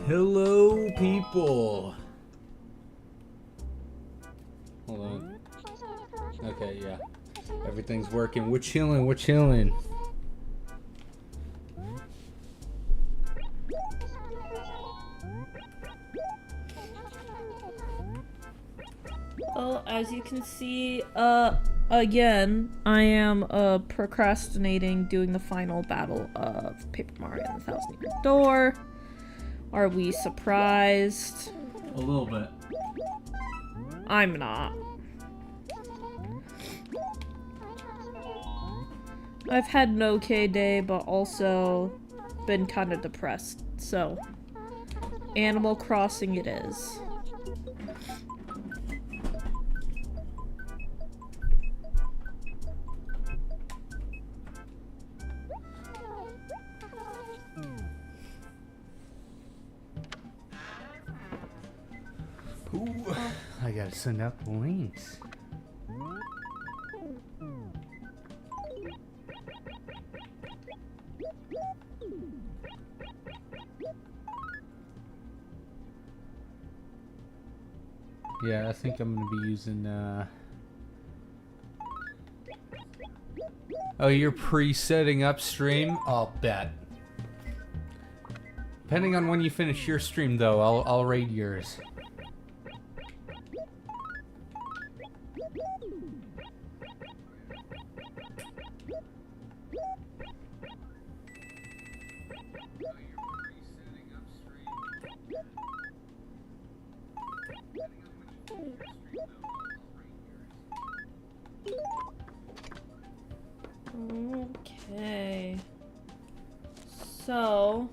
Hello, people. Hold on. Okay, yeah. Everything's working. We're chilling. We're chilling. Well, as you can see, again, I am, procrastinating doing the final battle of Paper Mario and the Thousand Year Door. Are we surprised? A little bit. I'm not. I've had an okay day, but also been kind of depressed, so Animal Crossing it is. Ooh, I gotta send out the links. Yeah, I think I'm gonna be using, Oh, you're pre-setting up stream? I'll bet. Depending on when you finish your stream, though, I'll raid yours. Okay. So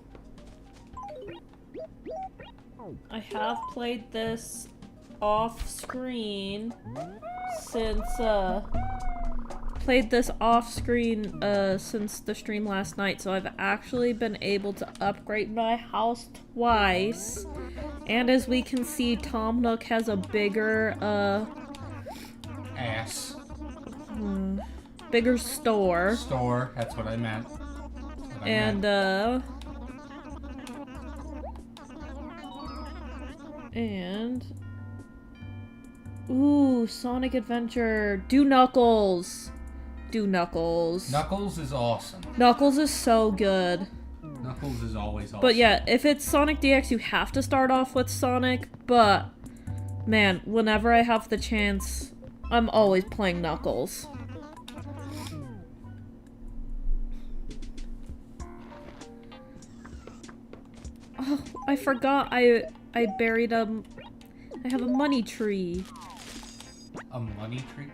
I have played this off screen since since the stream last night, so I've actually been able to upgrade my house twice. And as we can see, Tom Nook has a bigger Ass. bigger store. Store, that's what I meant. And ooh, Sonic Adventure. Do Knuckles. Do Knuckles. Knuckles is awesome. Knuckles is so good. Knuckles is always awesome. But yeah, if it's Sonic DX, you have to start off with Sonic. But, man, whenever I have the chance, I'm always playing Knuckles. Oh, I forgot I buried I have a money tree. A money tree?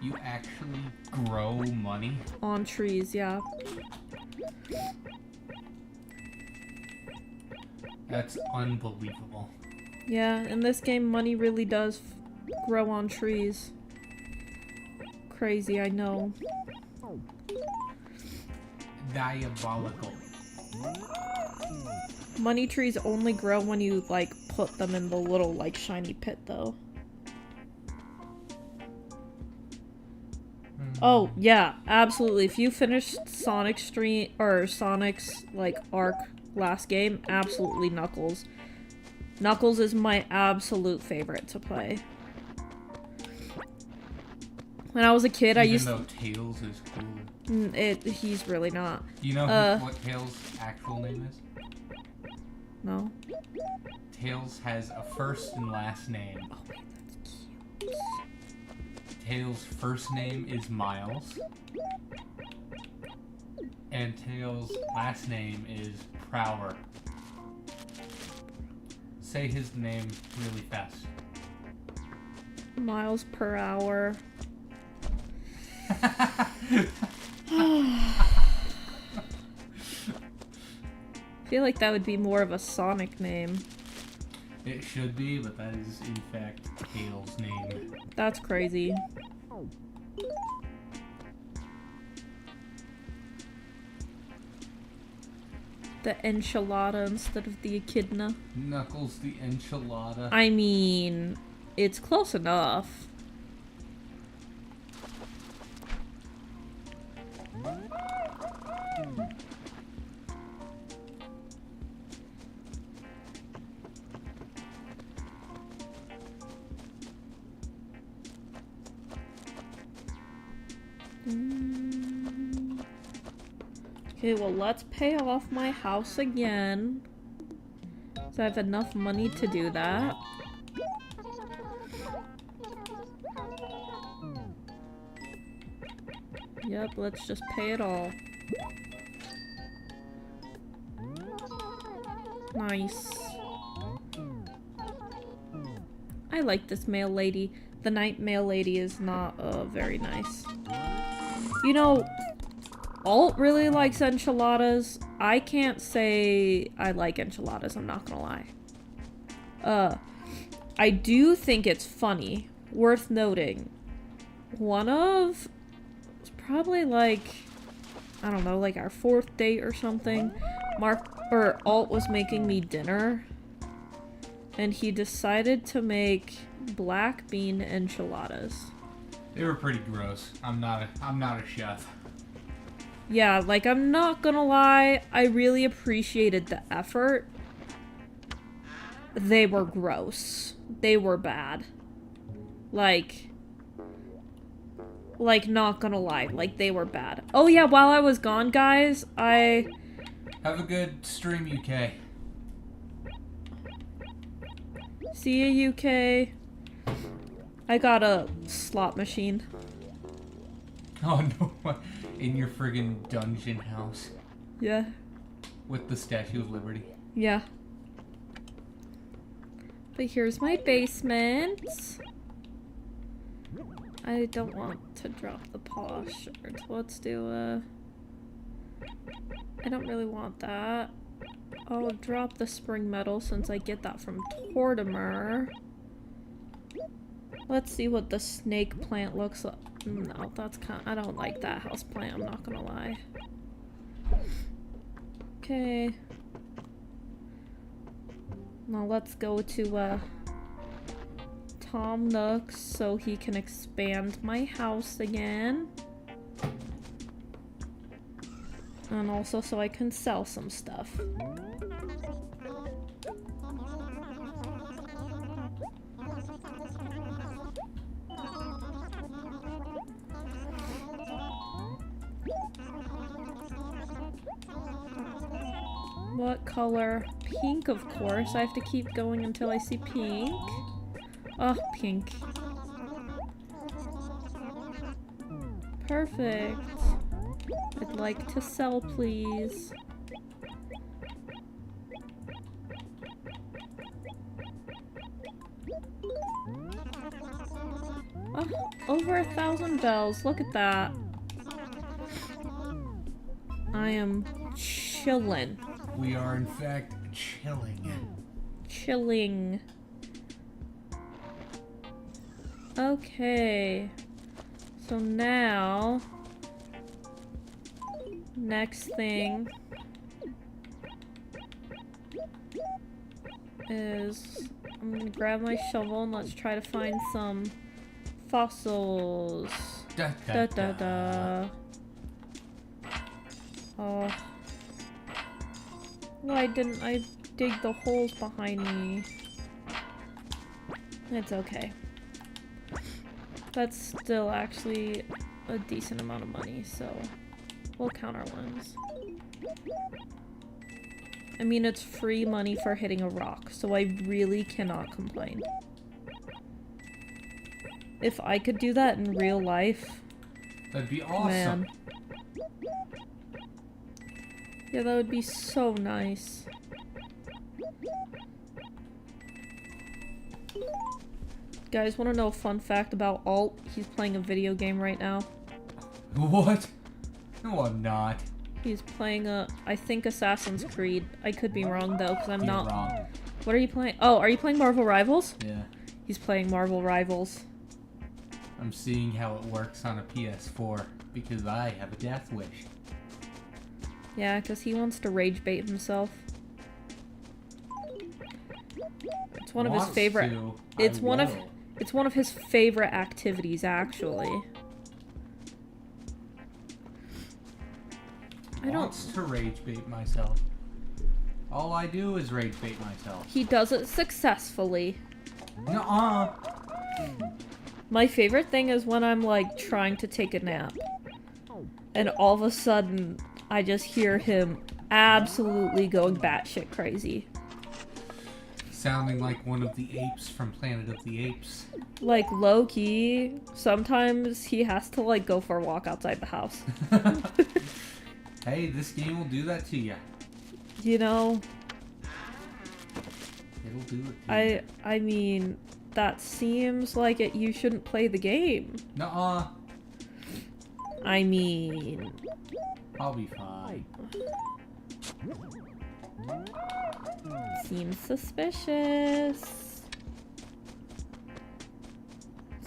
You actually grow money? On trees, yeah. That's unbelievable. Yeah, in this game, money really does grow on trees. Crazy, I know. Diabolical. Money trees only grow when you, like, put them in the little, like, shiny pit, though. Oh, yeah, absolutely. If you finished Sonic's stream, or Sonic's, like, arc last game, absolutely Knuckles. Knuckles is my absolute favorite to play. When I was a kid, I used to... Even though Tails is cool. He's really not. Do you know what Tails' actual name is? No. Tails has a first and last name. Oh, wait, that's cute. Tails' first name is Miles. And Tails' last name is Prower. Say his name really fast. Miles per hour. I feel like that would be more of a Sonic name. It should be, but that is in fact Tails' name. That's crazy. The enchilada instead of the echidna. Knuckles the enchilada. I mean, it's close enough. Okay, well, let's pay off my house again. So I have enough money to do that. Yep, let's just pay it all. Nice. I like this mail lady. The night mail lady is not very nice. You know, Alt really likes enchiladas. I can't say I like enchiladas, I'm not gonna lie. I do think it's funny. Worth noting. One of... It's probably like... I don't know, like our 4th date or something. Alt was making me dinner. And he decided to make black bean enchiladas. They were pretty gross. I'm not a chef. Yeah, like, I'm not gonna lie, I really appreciated the effort. They were gross. They were bad. Like, not gonna lie, like, they were bad. Oh yeah, while I was gone, guys, I... Have a good stream, UK. See ya, UK. I got a slot machine. Oh no, in your friggin' dungeon house. Yeah. With the Statue of Liberty. Yeah. But here's my basement. I don't want to drop the polish shards. Let's do I don't really want that. I'll drop the spring metal since I get that from Tortimer. Let's see what the snake plant looks like. No, that's I don't like that house plant, I'm not gonna lie. Okay. Now let's go to Tom Nook's so he can expand my house again. And also so I can sell some stuff. What color? Pink, of course. I have to keep going until I see pink. Oh, pink. Perfect. I'd like to sell, please. Oh, over 1,000 bells. Look at that. I am chillin'. We are, in fact, chilling. Chilling. Okay. So now... Next thing... is... I'm gonna grab my shovel and let's try to find some... fossils. Da Da da da. Oh. Why didn't I dig the holes behind me? It's okay. That's still actually a decent amount of money, so we'll count our wins. I mean, it's free money for hitting a rock, so I really cannot complain. If I could do that in real life... That'd be awesome. Man. Yeah, that would be so nice. Guys, want to know a fun fact about Alt? He's playing a video game right now. What? No, I'm not. He's playing I think Assassin's Creed. I could be wrong though, because I'm You're not... wrong. What are you playing? Oh, are you playing Marvel Rivals? Yeah. He's playing Marvel Rivals. I'm seeing how it works on a PS4, because I have a death wish. Yeah, because he wants to rage bait himself. It's one of his favorite... It's one of his favorite activities, actually. wants to rage bait myself. All I do is rage bait myself. He does it successfully. Nuh-uh. My favorite thing is when I'm, like, trying to take a nap. And all of a sudden, I just hear him absolutely going batshit crazy. Sounding like one of the apes from Planet of the Apes. Like, low-key, sometimes he has to, like, go for a walk outside the house. Hey, this game will do that to you. You know? It'll do it to you. I mean, that seems like you shouldn't play the game. Nuh-uh. I mean... I'll be fine. Seems suspicious.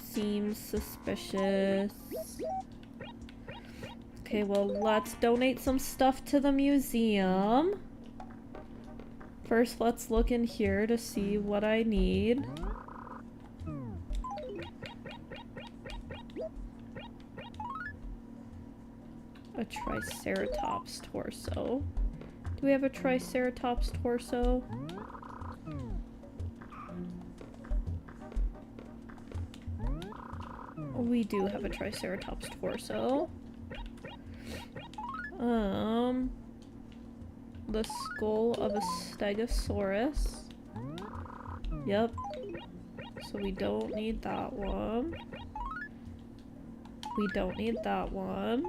Seems suspicious. Okay, well, let's donate some stuff to the museum. First, let's look in here to see what I need. A Triceratops torso. Do we have a Triceratops torso? We do have a Triceratops torso. The skull of a Stegosaurus. Yep. So we don't need that one. We don't need that one.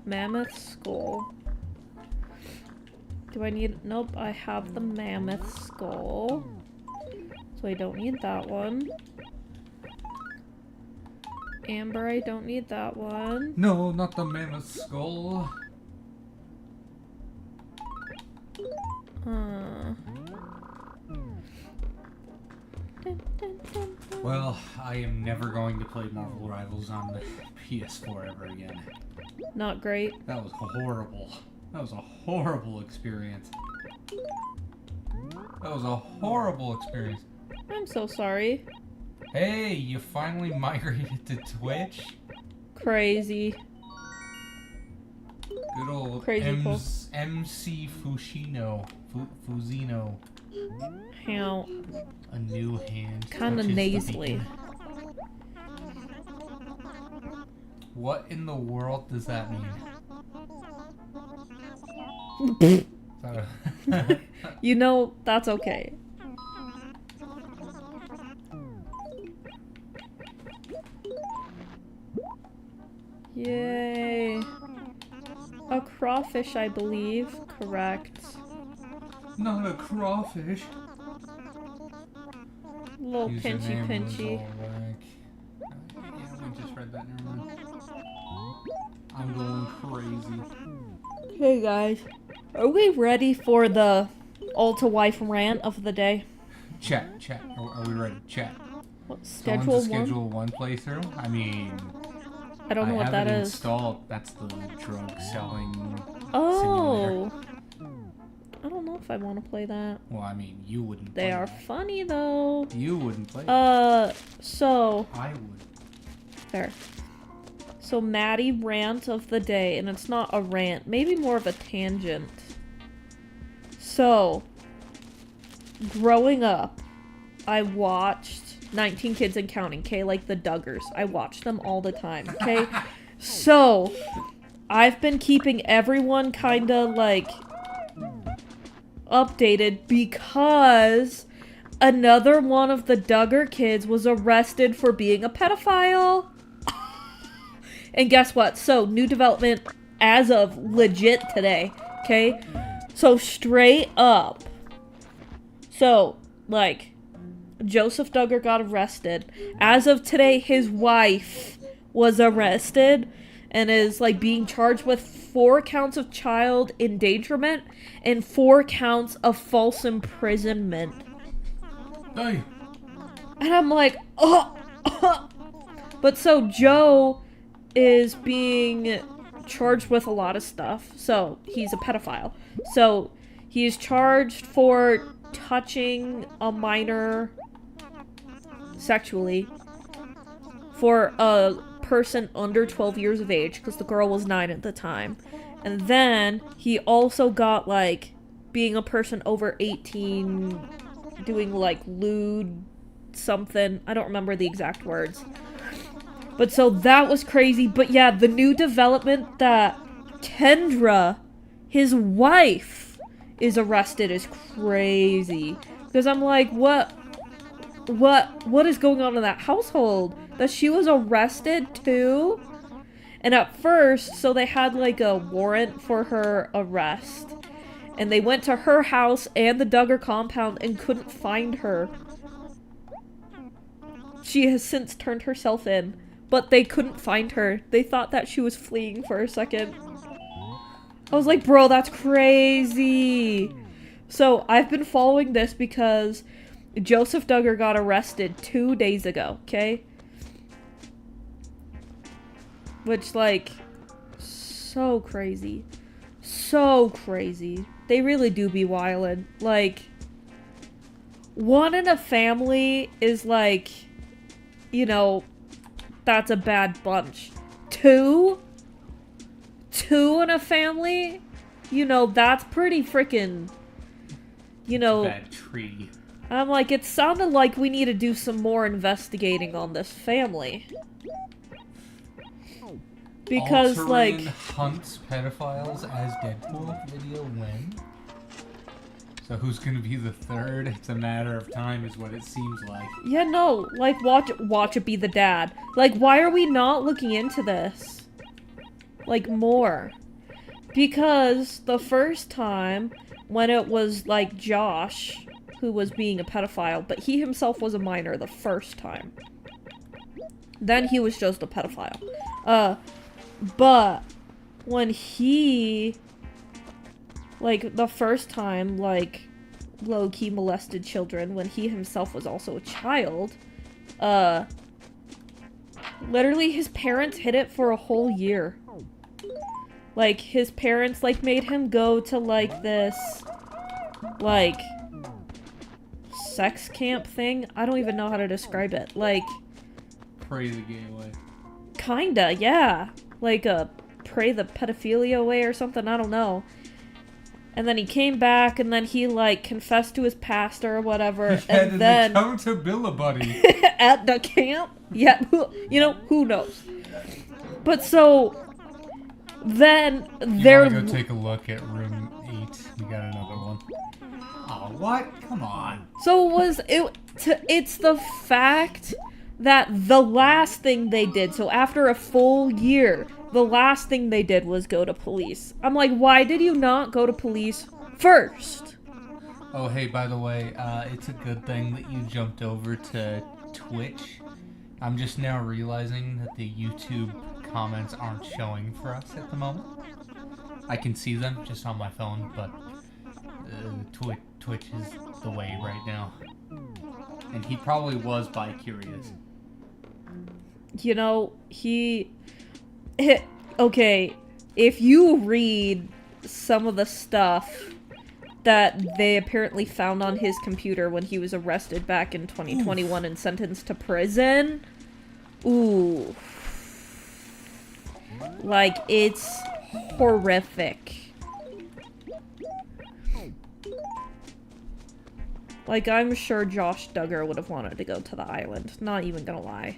Mammoth skull. Do I need... Nope, I have the mammoth skull. So I don't need that one. Amber, I don't need that one. No, not the mammoth skull. Well, I am never going to play Marvel Rivals on the PS4 ever again. Not great. That was horrible. That was a horrible experience. That was a horrible experience. I'm so sorry. Hey, you finally migrated to Twitch? Crazy. Good old Crazy MC Fushino. Fuzino. How? A new hand. Kinda touches the nasally. beacon. What in the world does that mean? You know, that's okay. Yay. A crawfish, I believe. Correct. Not a crawfish. Little pinchy Username pinchy. was all rank. Yeah, we just read that. Never mind. I'm going crazy. Hey guys, are we ready for the Altiwife rant of the day? Chat. Are we ready? Chat. What, Schedule schedule one? one playthrough? I mean, I don't know what have that it is. installed. That's the drug selling Oh, simulator. I don't know if I want to play that. Well, I mean, you wouldn't They play are that. funny though. You wouldn't play that. So I would. there. So Maddie rant of the day, and it's not a rant, maybe more of a tangent. So, growing up, I watched 19 Kids and Counting, okay? Like the Duggars. I watched them all the time, okay? So, I've been keeping everyone kinda, like, updated because another one of the Duggar kids was arrested for being a pedophile. And guess what? So, new development as of legit today, okay? So, straight up. So, like, Joseph Duggar got arrested. As of today, his wife was arrested and is, like, being charged with 4 counts of child endangerment and 4 counts of false imprisonment. Hey. And I'm like, oh! But so, Joe is being charged with a lot of stuff. So, he's a pedophile. So, he is charged for touching a minor sexually for a person under 12 years of age, because the girl was 9 at the time. And then he also got, like, being a person over 18, doing, like, lewd something. I don't remember the exact words. But so that was crazy. But yeah, the new development that Kendra, his wife, is arrested is crazy. Because I'm like, what is going on in that household? That she was arrested too? And at first, so they had like a warrant for her arrest. And they went to her house and the Duggar compound and couldn't find her. She has since turned herself in. But they couldn't find her. They thought that she was fleeing for a second. I was like, bro, that's crazy. So I've been following this because Joseph Duggar got arrested 2 days ago, okay? Which, like, so crazy. So crazy. They really do be wildin'. Like, one in a family is like, you know, that's a bad bunch. Two in a family? You know, that's pretty freaking, you know... Bad tree. I'm like, it sounded like we need to do some more investigating on this family. Because, like... hunts pedophiles as Deadpool video when? So who's gonna be the third? It's a matter of time is what it seems like. Yeah, no, like, watch it be the dad. Like, why are we not looking into this? Like, more. Because the first time, when it was, like, Josh, who was being a pedophile, but he himself was a minor the first time. Then he was just a pedophile. But when he, like, the first time, like, low-key molested children, when he himself was also a child, literally his parents hid it for a whole year. Like, his parents, like, made him go to, like, this, like, sex camp thing? I don't even know how to describe it. Like... Pray the gay away. Kinda, yeah. Like, pray the pedophilia away or something, I don't know. And then he came back, and then he, like, confessed to his pastor or whatever, and then... accountability. At the camp? Yeah, you know, who knows? But so... Then, they're... You wanna go take a look at room 8? We got another one. Oh, what? Come on. So it's the fact that the last thing they did, so after a full year, the last thing they did was go to police. I'm like, why did you not go to police first? Oh, hey, by the way, it's a good thing that you jumped over to Twitch. I'm just now realizing that the YouTube comments aren't showing for us at the moment. I can see them just on my phone, but Twitch is the way right now. And he probably was bi-curious. You know, okay, if you read some of the stuff that they apparently found on his computer when he was arrested back in 2021 and sentenced to prison, ooh. Like, it's horrific. Like, I'm sure Josh Duggar would have wanted to go to the island. Not even gonna lie.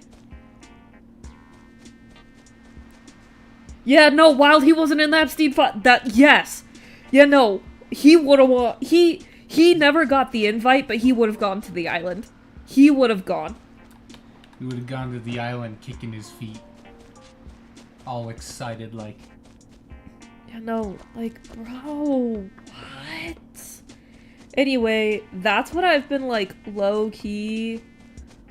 Yeah, no, while he wasn't in the Epstein file, yes. Yeah, no, he would have he never got the invite, but he would have gone to the island. He would have gone. He would have gone to the island kicking his feet. All excited, like... Yeah, no, like, bro, what? Anyway, that's what I've been, like, low-key,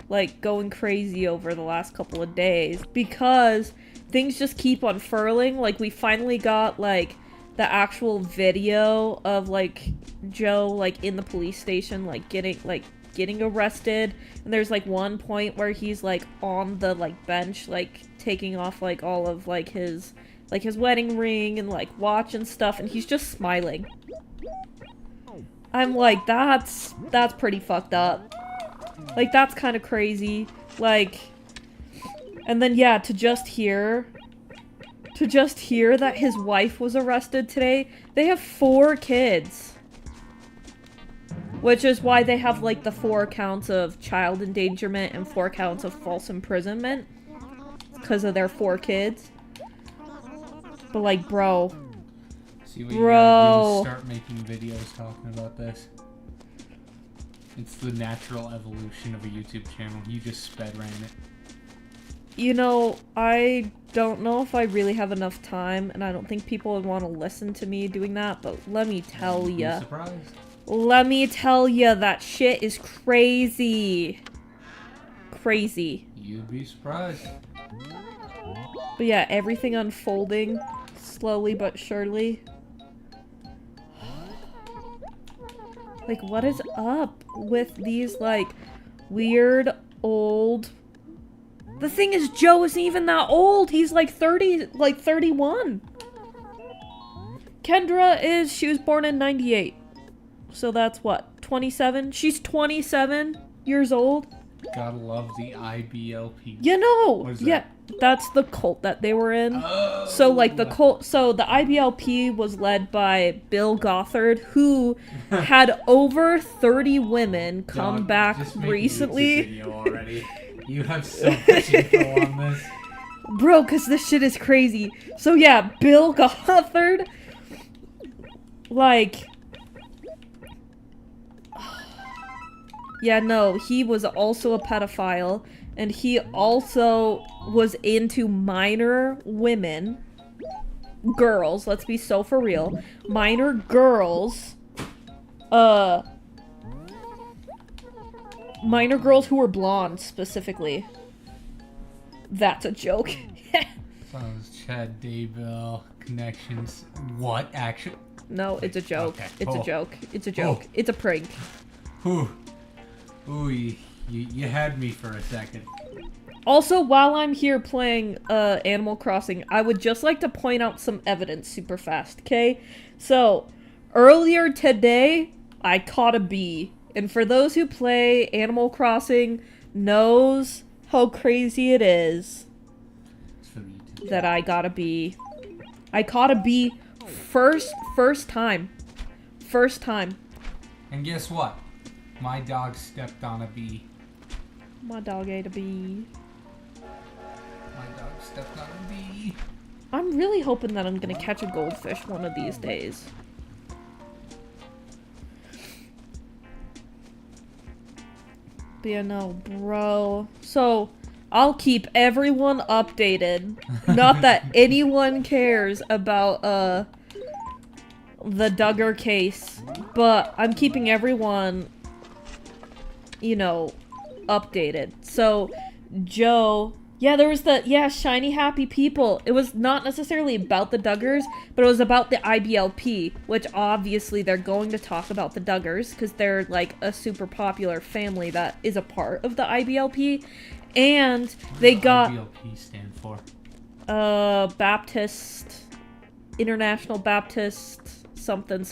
like, going crazy over the last couple of days, because things just keep unfurling. Like, we finally got, like, the actual video of, like, Joe, like, in the police station, like, getting arrested, and there's, like, one point where he's, like, on the, like, bench, like, taking off, like, all of, like, his wedding ring and, like, watch and stuff, and he's just smiling. I'm like, that's pretty fucked up. Like, that's kind of crazy. Like, and then, yeah, to just hear to just hear that his wife was arrested today. They have 4 kids. Which is why they have, like, the 4 counts of child endangerment and 4 counts of false imprisonment. Because of their 4 kids. But, like, bro. See what you gotta do is start making videos talking about this. It's the natural evolution of a YouTube channel. You just sped ran it. You know, I don't know if I really have enough time, and I don't think people would want to listen to me doing that, but let me tell ya. Surprised? Let me tell ya, that shit is crazy. Crazy. You'd be surprised. But yeah, everything unfolding slowly but surely. Like, what is up with these, like, weird old... The thing is, Joe isn't even that old. He's like 30, like 31. Kendra she was born in 98. So that's what, 27? She's 27 years old. Gotta love the IBLP. You know, What is yeah, that's the cult that they were in. Oh. So, like, the cult, so the IBLP was led by Bill Gothard, who had over 30 women come back just make a recently. YouTube video already. You have so much info on this. Bro, because this shit is crazy. So, yeah, Bill Gothard, like... Yeah, no, he was also a pedophile, and he also was into minor women. Girls, let's be so for real. Minor girls. Minor girls who were blonde, specifically. That's a joke. Those Chad Daybell connections. What? Action? No, it's a joke. Okay. It's a joke. It's a joke. It's a prank. Ooh, you had me for a second. Also, while I'm here playing Animal Crossing, I would just like to point out some evidence super fast, okay? So, earlier today, I caught a bee. And for those who play Animal Crossing knows how crazy it is that I got a bee. I caught a bee first time. First time. And guess what? My dog stepped on a bee. My dog ate a bee. My dog stepped on a bee. I'm really hoping that I'm gonna catch a goldfish one of these days. But yeah, no, bro. So, I'll keep everyone updated. Not that anyone cares about, the Duggar case. But I'm keeping everyone, you know, updated. So, Joe... Yeah, there was shiny happy people. It was not necessarily about the Duggars, but it was about the IBLP, which obviously they're going to talk about the Duggars, because they're, like, a super popular family that is a part of the IBLP, and they got... What does IBLP stand for? Baptist... International Baptist... something.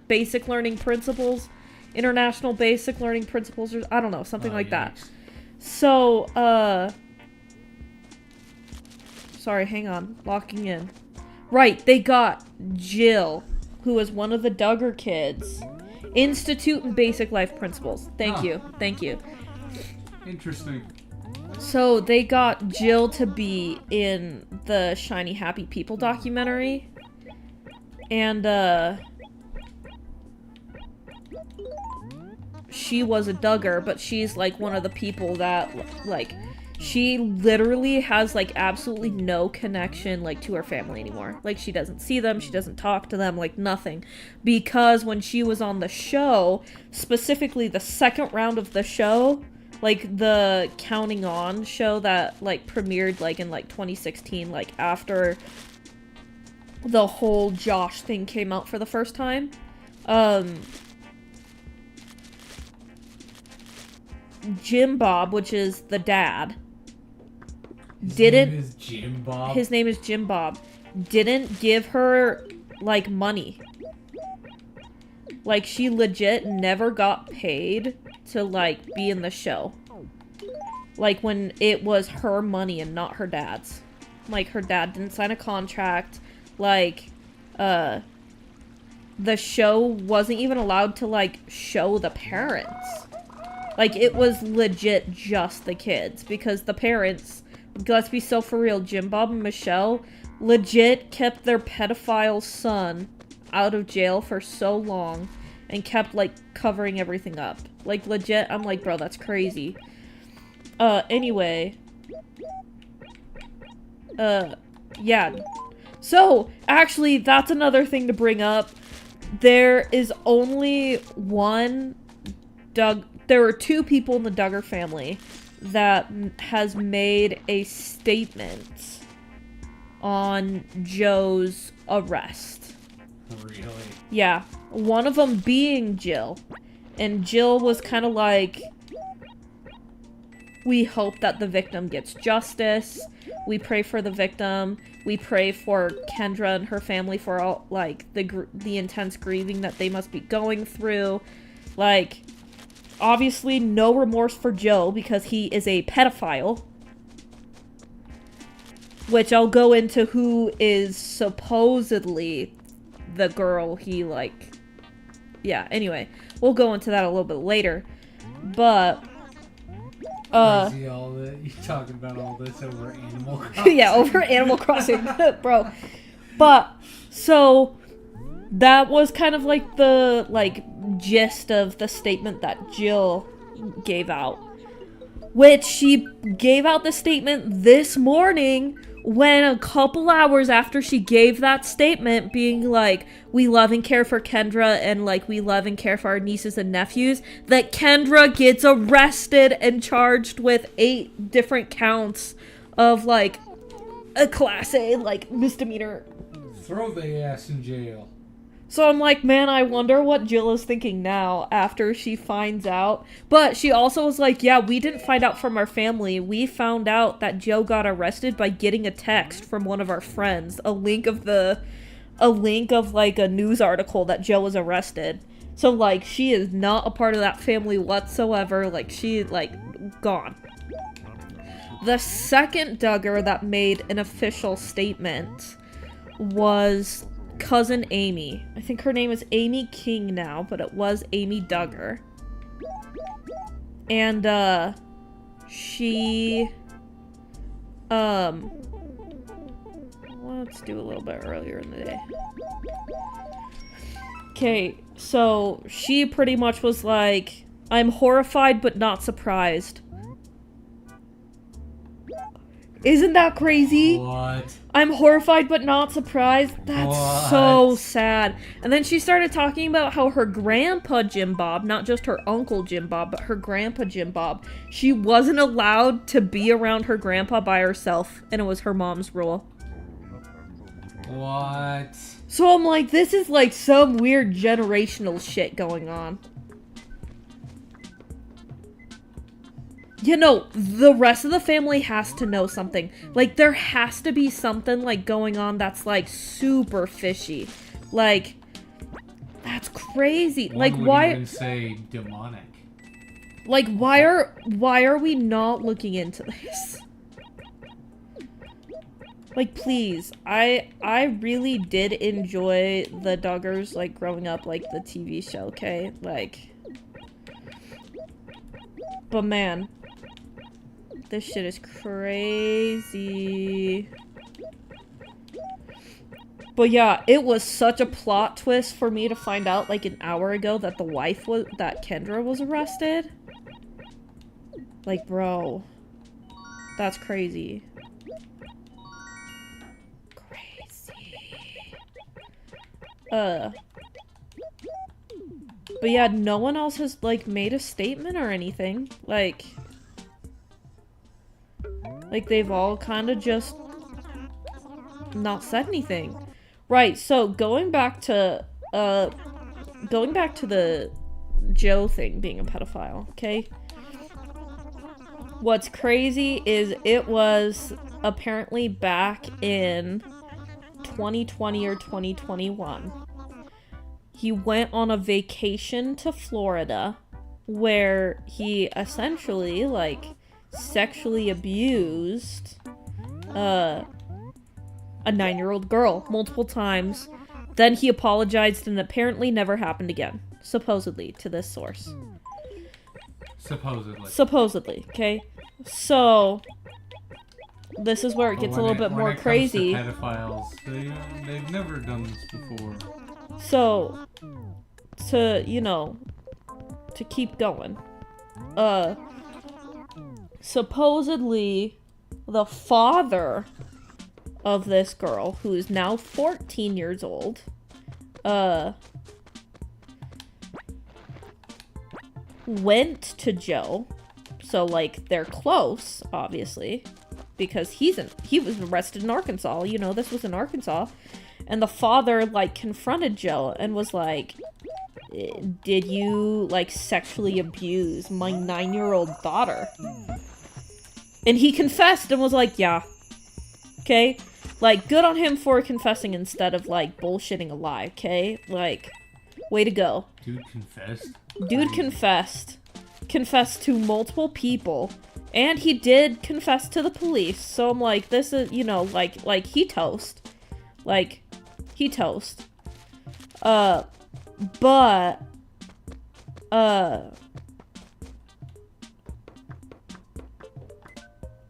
Basic learning principles. International basic learning principles, or I don't know, something like that. So, sorry, hang on. Locking in. Right, they got Jill, who was one of the Duggar kids. Institute and Basic Life Principles. Thank you. Interesting. So, they got Jill to be in the Shiny Happy People documentary. And, she was a Duggar, but she's, like, one of the people that, like, she literally has, like, absolutely no connection, like, to her family anymore. Like, she doesn't see them, she doesn't talk to them, like, nothing. Because when she was on the show, specifically the second round of the show, like, the Counting On show that, like, premiered, like, in, like, 2016, like, after the whole Josh thing came out for the first time, Jim Bob, which is the dad, His name is Jim Bob? His name is Jim Bob. Didn't give her, like, money. Like, she legit never got paid to, like, be in the show. Like, when it was her money and not her dad's. Like, her dad didn't sign a contract. Like, the show wasn't even allowed to, like, show the parents. Like, it was legit just the kids. Because the parents, let's be so for real, Jim Bob and Michelle legit kept their pedophile son out of jail for so long. And kept, like, covering everything up. Like, legit, I'm like, bro, that's crazy. Anyway. Yeah. So, actually, that's another thing to bring up. There is only one there were two people in the Duggar family that has made a statement on Joe's arrest. Really? Yeah. One of them being Jill. And Jill was kind of like, we hope that the victim gets justice. We pray for the victim. We pray for Kendra and her family for all, like, the intense grieving that they must be going through. Like, obviously no remorse for Joe because he is a pedophile. Which I'll go into who is supposedly the girl he, like... Yeah, anyway. We'll go into that a little bit later. But... You talking about all this over Animal Crossing? Yeah, over Animal Crossing, bro. But, so... That was kind of like the, like, gist of the statement that Jill gave out. Which she gave out the statement this morning when a couple hours after she gave that statement being like, we love and care for Kendra and, like, we love and care for our nieces and nephews, that Kendra gets arrested and charged with 8 different counts of, like, a class A, like, misdemeanor. Throw the ass in jail. So I'm like, man, I wonder what Jill is thinking now after she finds out. But she also was like, yeah, we didn't find out from our family. We found out that Joe got arrested by getting a text from one of our friends. A link of like a news article that Joe was arrested. So like, she is not a part of that family whatsoever. Like, she, like, gone. The second Duggar that made an official statement was cousin Amy. I think her name is Amy King now, but it was Amy Duggar. And, she, let's do a little bit earlier in the day. Okay, so she pretty much was like, I'm horrified but not surprised. Isn't that crazy? What? I'm horrified but not surprised. That's so sad. And then she started talking about how her grandpa Jim Bob, not just her uncle Jim Bob, but her grandpa Jim Bob, she wasn't allowed to be around her grandpa by herself, and it was her mom's rule. What? So I'm like, this is like some weird generational shit going on. You know, the rest of the family has to know something. Like, there has to be something, like, going on that's, like, super fishy. Like, that's crazy. Like, why... Would even say demonic. Like, why are we not looking into this? Like, please. I really did enjoy the Duggars, like, growing up, like, the TV show, okay? Like... But, man... This shit is crazy. But yeah, it was such a plot twist for me to find out like an hour ago that that Kendra was arrested. Like, bro. That's crazy. Crazy. But yeah, no one else has like made a statement or anything. Like they've all kind of just not said anything. Right, so going back to the Joe thing being a pedophile, okay? What's crazy is it was apparently back in 2020 or 2021. He went on a vacation to Florida where he essentially, like, sexually abused a 9-year-old girl multiple times. Then he apologized and apparently never happened again. Supposedly, to this source. Supposedly, okay? So, this is where it gets a little bit more crazy. When it comes to pedophiles, they've never done this before. So, to keep going. Supposedly, the father of this girl, who is now 14 years old, went to Joe. So, like, they're close, obviously, because he was arrested in Arkansas. You know, this was in Arkansas. And the father, like, confronted Joe and was like, did you, like, sexually abuse my 9-year-old daughter? And he confessed and was like, yeah. Okay? Like, good on him for confessing instead of, like, bullshitting a lie, okay? Like, way to go. Dude confessed? Dude confessed. Confessed to multiple people. And he did confess to the police. So I'm like, this is, you know, like, he toast. Like, he toast. But,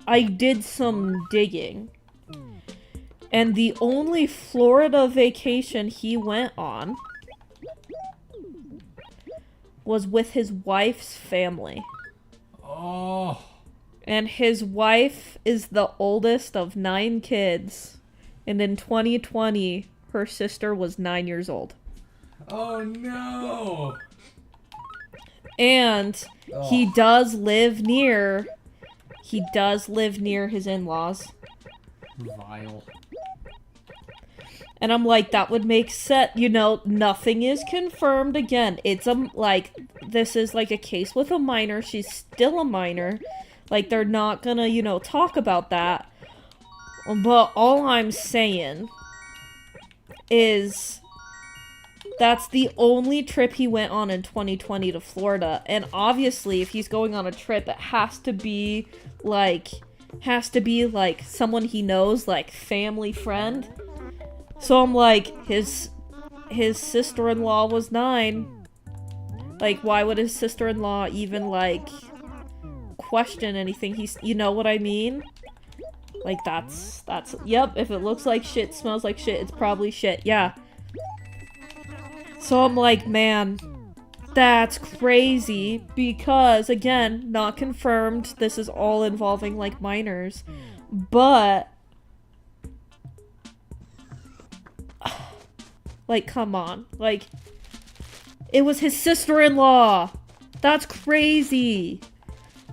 I did some digging. And the only Florida vacation he went on was with his wife's family. Oh. And his wife is the oldest of 9 kids. And in 2020, her sister was 9 years old. Oh no! And he does live near his in-laws. Vile. And I'm like, that would make sense. You know, nothing is confirmed. Again, it's this is like a case with a minor. She's still a minor. Like, they're not gonna, you know, talk about that. But all I'm saying is that's the only trip he went on in 2020 to Florida. And obviously, if he's going on a trip, it has to be like someone he knows, like family friend. So I'm like, his sister-in-law was 9. Like, why would his sister-in-law even, like, question anything? You know what I mean? Like, that's, yep, if it looks like shit, smells like shit, it's probably shit, yeah. So I'm like, man, that's crazy, because, again, not confirmed, this is all involving, like, minors, but, like, come on, like, it was his sister-in-law, that's crazy.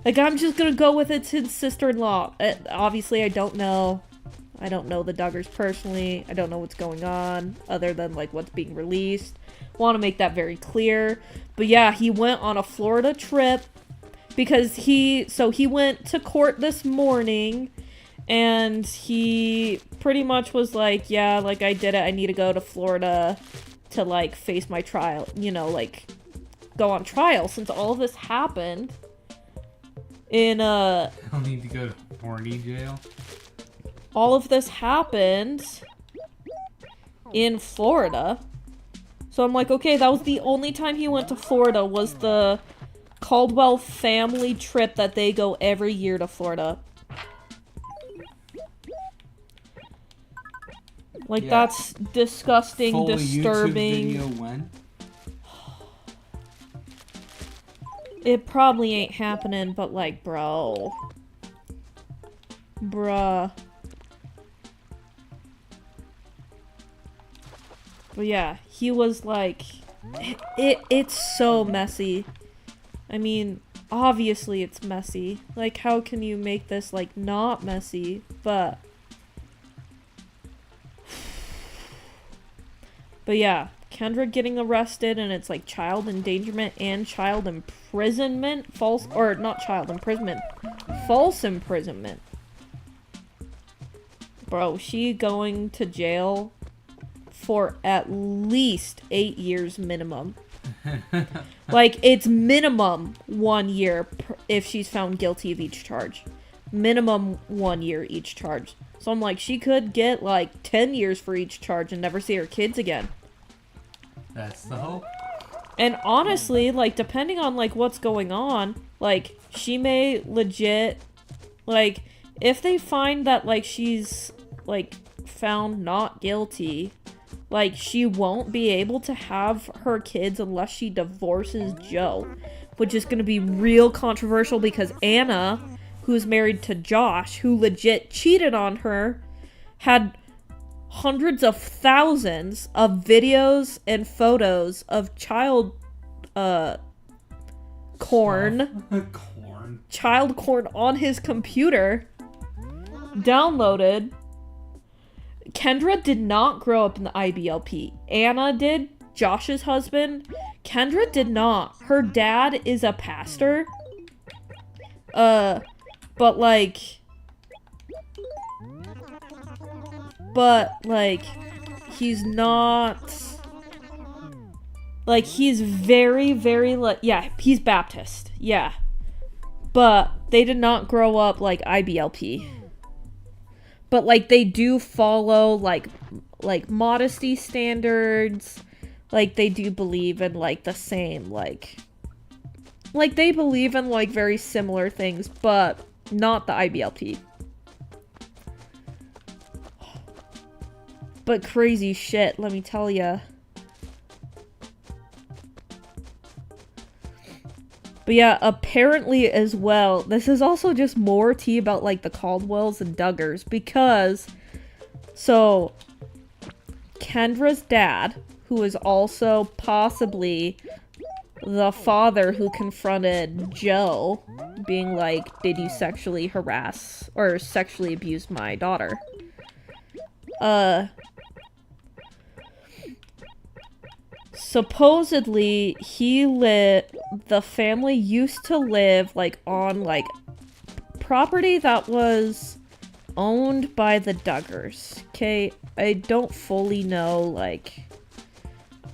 Like, I'm just gonna go with it's his sister-in-law. Obviously, I don't know the Duggars personally. I don't know what's going on, other than, like, what's being released. Want to make that very clear. But yeah, he went on a Florida trip, because he went to court this morning, and he pretty much was like, yeah, like, I did it. I need to go to Florida to, like, face my trial. You know, like, go on trial, since all of this happened. I'll need to go to horny jail. All of this happened in Florida. So I'm like, okay, that was the only time he went to Florida, was the Caldwell family trip that they go every year to Florida. Like, yeah. That's disgusting, full disturbing. YouTube video when? It probably ain't happening, but, like, bruh. But yeah, he was like, it's so messy. I mean, obviously it's messy. Like, how can you make this, like, not messy? But yeah, Kendra getting arrested, and it's like child endangerment and child imprisonment. False imprisonment. Bro, she going to jail for at least 8 years minimum. Like, it's minimum 1 year if she's found guilty of each charge. minimum 1 year each charge. So I'm like, she could get like 10 years for each charge and never see her kids again. That's the hope. And honestly, like, depending on like what's going on, like, she may legit, like, if they find that like she's like found not guilty, like, she won't be able to have her kids unless she divorces Joe, which is going to be real controversial because Anna, who's married to Josh, who legit cheated on her, had hundreds of thousands of videos and photos of child corn on his computer downloaded. Kendra did not grow up in the IBLP. Anna did, Josh's husband. Kendra did not. Her dad is a pastor. But he's not, like, he's very, very, like, yeah, he's Baptist, yeah, but they did not grow up, like, IBLP, but, like, they do follow, like, modesty standards, like, they do believe in, like, the same, like, they believe in, like, very similar things, but not the IBLP. But crazy shit, let me tell ya. But yeah, apparently as well, this is also just more tea about, like, the Caldwells and Duggars, because, so, Kendra's dad, who is also possibly the father who confronted Joe, being like, did you sexually harass or sexually abuse my daughter? Supposedly, the family used to live, like, on, like, property that was owned by the Duggars. Okay, I don't fully know, like,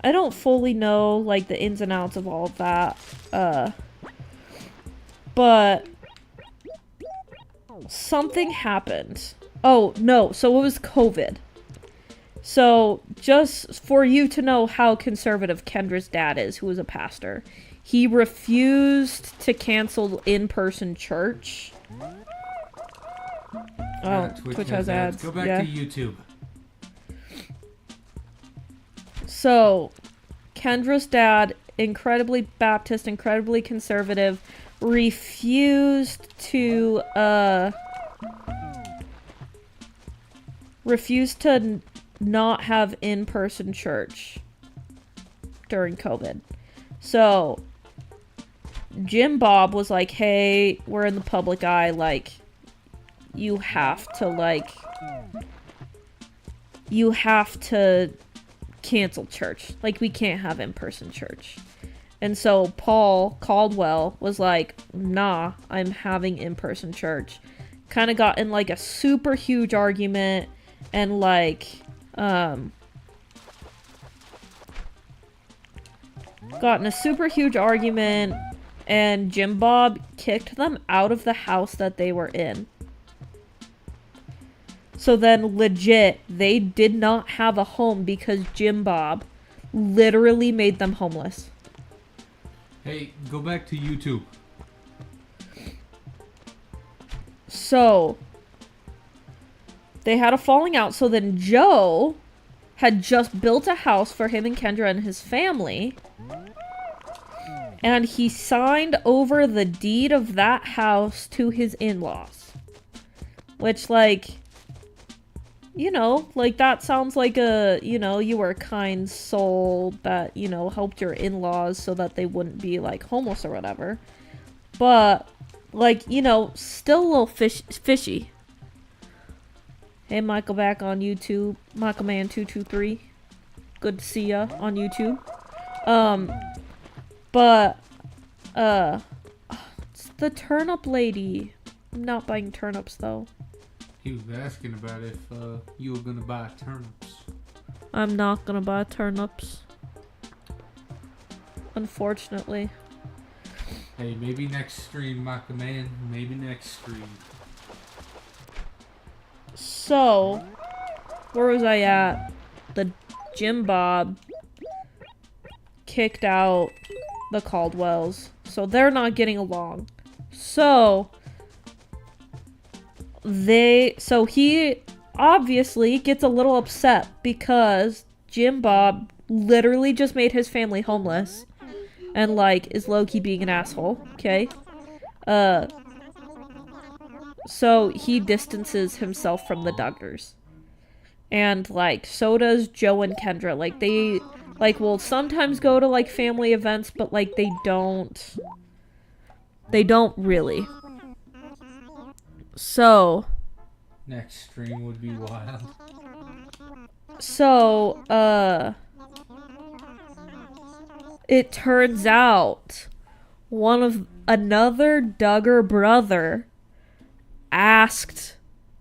the ins and outs of all of that, but something happened. Oh, no, so it was COVID. So, just for you to know how conservative Kendra's dad is, who was a pastor, he refused to cancel in-person church. Oh, Twitch has ads. Go back to YouTube. So, Kendra's dad, incredibly Baptist, incredibly conservative, refused to not have in-person church during COVID. So, Jim Bob was like, hey, we're in the public eye, like, you have to cancel church. Like, we can't have in-person church. And so Paul Caldwell was like, nah, I'm having in-person church. Kind of got in, like, a super huge argument, and, like, got in a super huge argument, and Jim Bob kicked them out of the house that they were in. So then, legit, they did not have a home because Jim Bob literally made them homeless. Hey, go back to YouTube. So, they had a falling out, so then Joe had just built a house for him and Kendra and his family, and he signed over the deed of that house to his in-laws. Which, like, you know, like, that sounds like a, you know, you were a kind soul that, you know, helped your in-laws so that they wouldn't be, like, homeless or whatever. But, like, you know, still a little fishy. Hey, Michael, back on YouTube. Michael Man 223. Good to see ya on YouTube. It's the turnip lady. I'm not buying turnips, though. He was asking about if you were gonna buy turnips. I'm not gonna buy turnips. Unfortunately. Hey, maybe next stream, Michael Man. Maybe next stream. So, where was I at? The Jim Bob kicked out the Caldwells. So they're not getting along. So he obviously gets a little upset because Jim Bob literally just made his family homeless and like is low-key being an asshole, okay? So he distances himself from the Duggars. And like so does Joe and Kendra. Like they like will sometimes go to like family events, but like they don't really. So Next stream would be wild. So it turns out another Duggar brother asked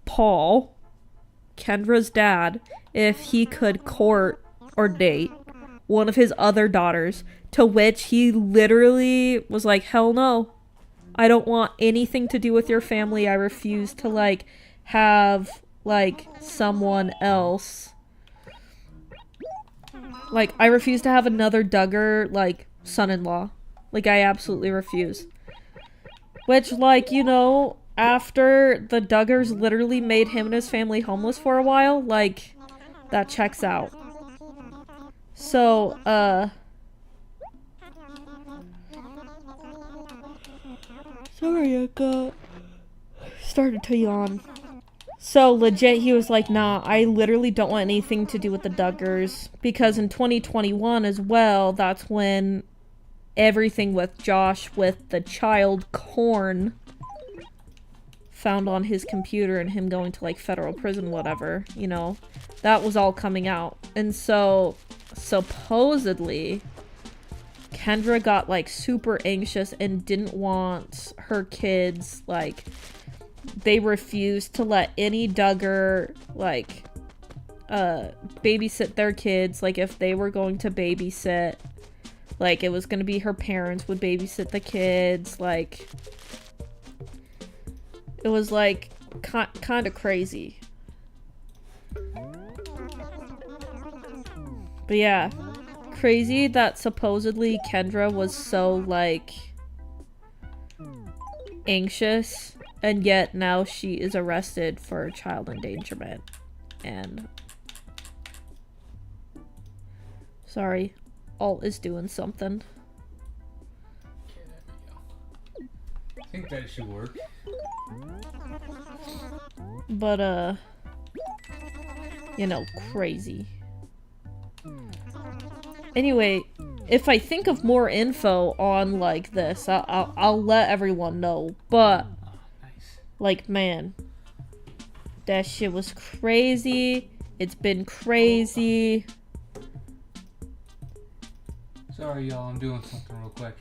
Paul, Kendra's dad, if he could court or date one of his other daughters, to which he literally was like, hell no. I don't want anything to do with your family. I refuse to like have like someone else. Like, I refuse to have another Duggar, like, son-in-law. Like, I absolutely refuse. Which, like, you know, after the Duggars literally made him and his family homeless for a while, like, that checks out. So, sorry, I started to yawn. So, legit, he was like, nah, I literally don't want anything to do with the Duggars. Because in 2021 as well, that's when everything with Josh with the child corn found on his computer and him going to, like, federal prison, whatever, you know, that was all coming out. And so, supposedly, Kendra got, like, super anxious and didn't want her kids, like, they refused to let any Duggar, like, babysit their kids. Like, if they were going to babysit, like, it was gonna be her parents would babysit the kids. Like, it was, like, kind of crazy. But yeah, crazy that supposedly Kendra was so, like, anxious. And yet now she is arrested for child endangerment. And sorry, Alt is doing something. I think that should work. But you know, crazy. Anyway, if I think of more info on like this, I'll let everyone know. But like, man, that shit was crazy. It's been crazy. Sorry, y'all. I'm doing something real quick.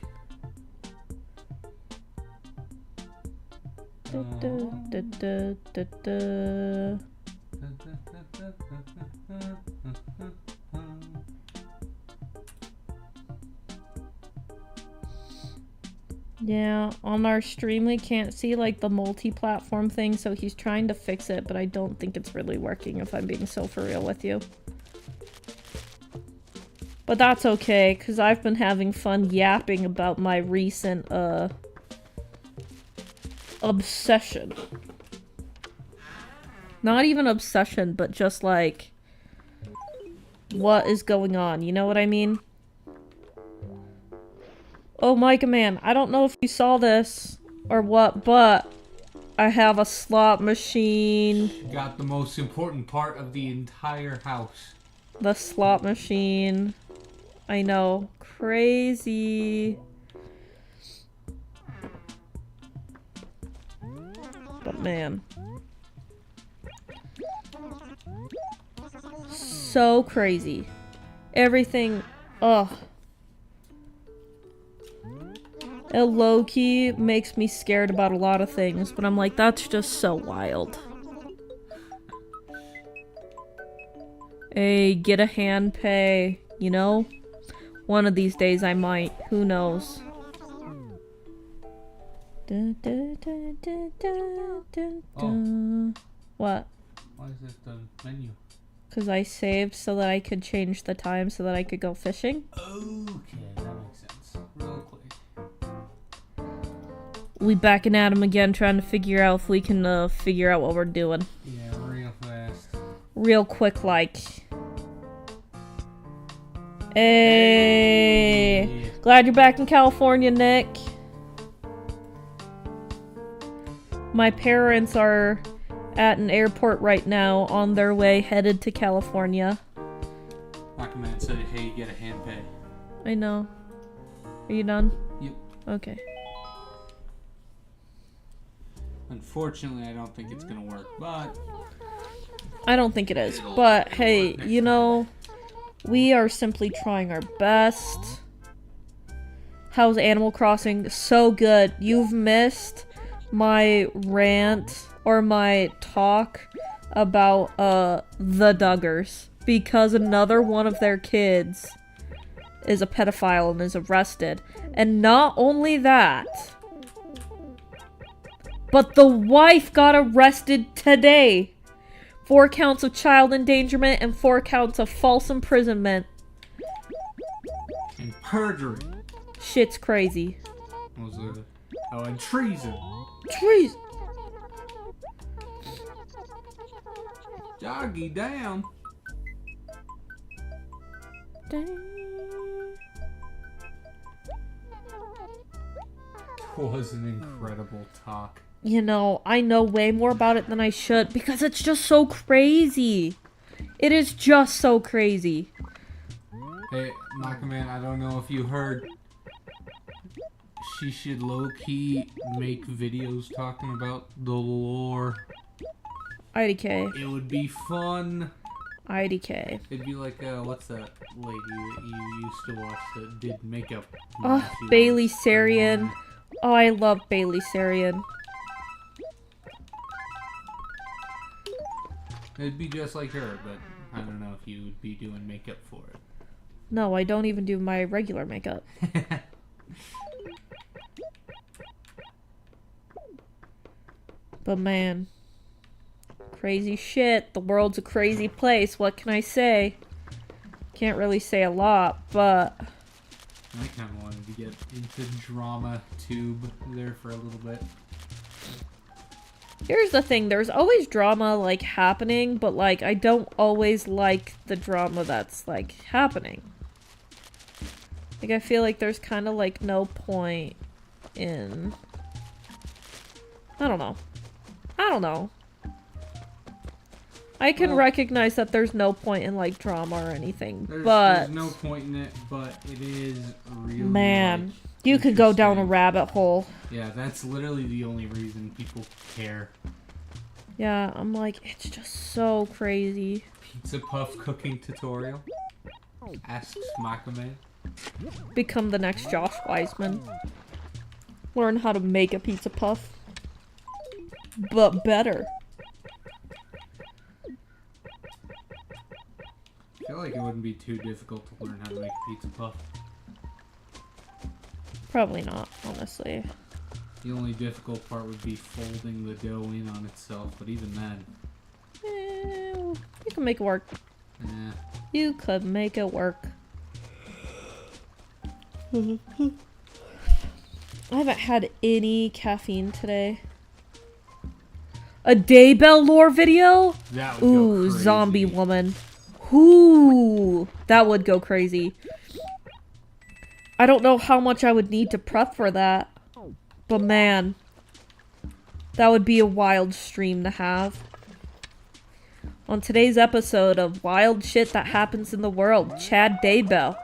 Yeah, on our stream we can't see like the multi-platform thing, so he's trying to fix it, but I don't think it's really working, if I'm being so for real with you. But that's okay, because I've been having fun yapping about my recent, obsession. Not even obsession, but just like, what is going on, you know what I mean? Oh, Micah man, I don't know if you saw this or what, but I have a slot machine. Got the most important part of the entire house. The slot machine. I know. Crazy. But man. So crazy. Everything. Ugh. It low-key makes me scared about a lot of things, but I'm like, that's just so wild. Hey, get a hand pay, you know? One of these days I might. Who knows? Oh. What? Why is it the menu? Because I saved so that I could change the time so that I could go fishing. Okay, that makes sense. Real quick. We backing at him again, trying to figure out if we can figure out what we're doing. Yeah, real fast. Real quick, like. Hey! Glad you're back in California, Nick. My parents are at an airport right now on their way headed to California. Aquaman said, hey, you get a hand pay. I know. Are you done? Yep. Okay. Unfortunately, I don't think it's gonna work, but... I don't think it is. But, hey, you know, we are simply trying our best. How's Animal Crossing? So good. You've missed my rant or my talk about the Duggars, because another one of their kids is a pedophile and is arrested. And not only that, but the wife got arrested today. 4 counts of child endangerment and 4 counts of false imprisonment. And perjury. Shit's crazy. What was it? Oh, and treason. Treason. Doggy down. Was an incredible talk. You know, I know way more about it than I should because it's just so crazy. It is just so crazy. Hey, Makaman, I don't know if you heard. She should low-key make videos talking about the lore. IDK. It would be fun. IDK. It'd be like, what's that lady that you used to watch that did makeup? Oh, Bailey Sarian. Oh, I love Bailey Sarian. It'd be just like her, but I don't know if you would be doing makeup for it. No, I don't even do my regular makeup. But man, crazy shit. The world's a crazy place. What can I say? Can't really say a lot, but I kind of wanted to get into drama tube there for a little bit. here's the thing. There's always drama, like, happening, but, like, I don't always like the drama that's, like, happening. Like, I feel like there's kind of, like, no point in... I don't know. I can recognize that there's no point in, like, drama or anything, but... There's no point in it, but it is really... Man, like, you could go down a rabbit hole. Yeah, that's literally the only reason people care. Yeah, I'm like, it's just so crazy. Pizza puff cooking tutorial? Asks Makame. Become the next Josh Wiseman. Learn how to make a pizza puff. But better. I feel like it wouldn't be too difficult to learn how to make a pizza puff. Probably not, honestly. The only difficult part would be folding the dough in on itself, but even then... You can make it work. Eh. You could make it work. I haven't had any caffeine today. A Daybell lore video? That would Ooh, go crazy. zombie woman. Ooh, that would go crazy. I don't know how much I would need to prep for that. But man, that would be a wild stream to have. On today's episode of Wild Shit That Happens in the World, Chad Daybell,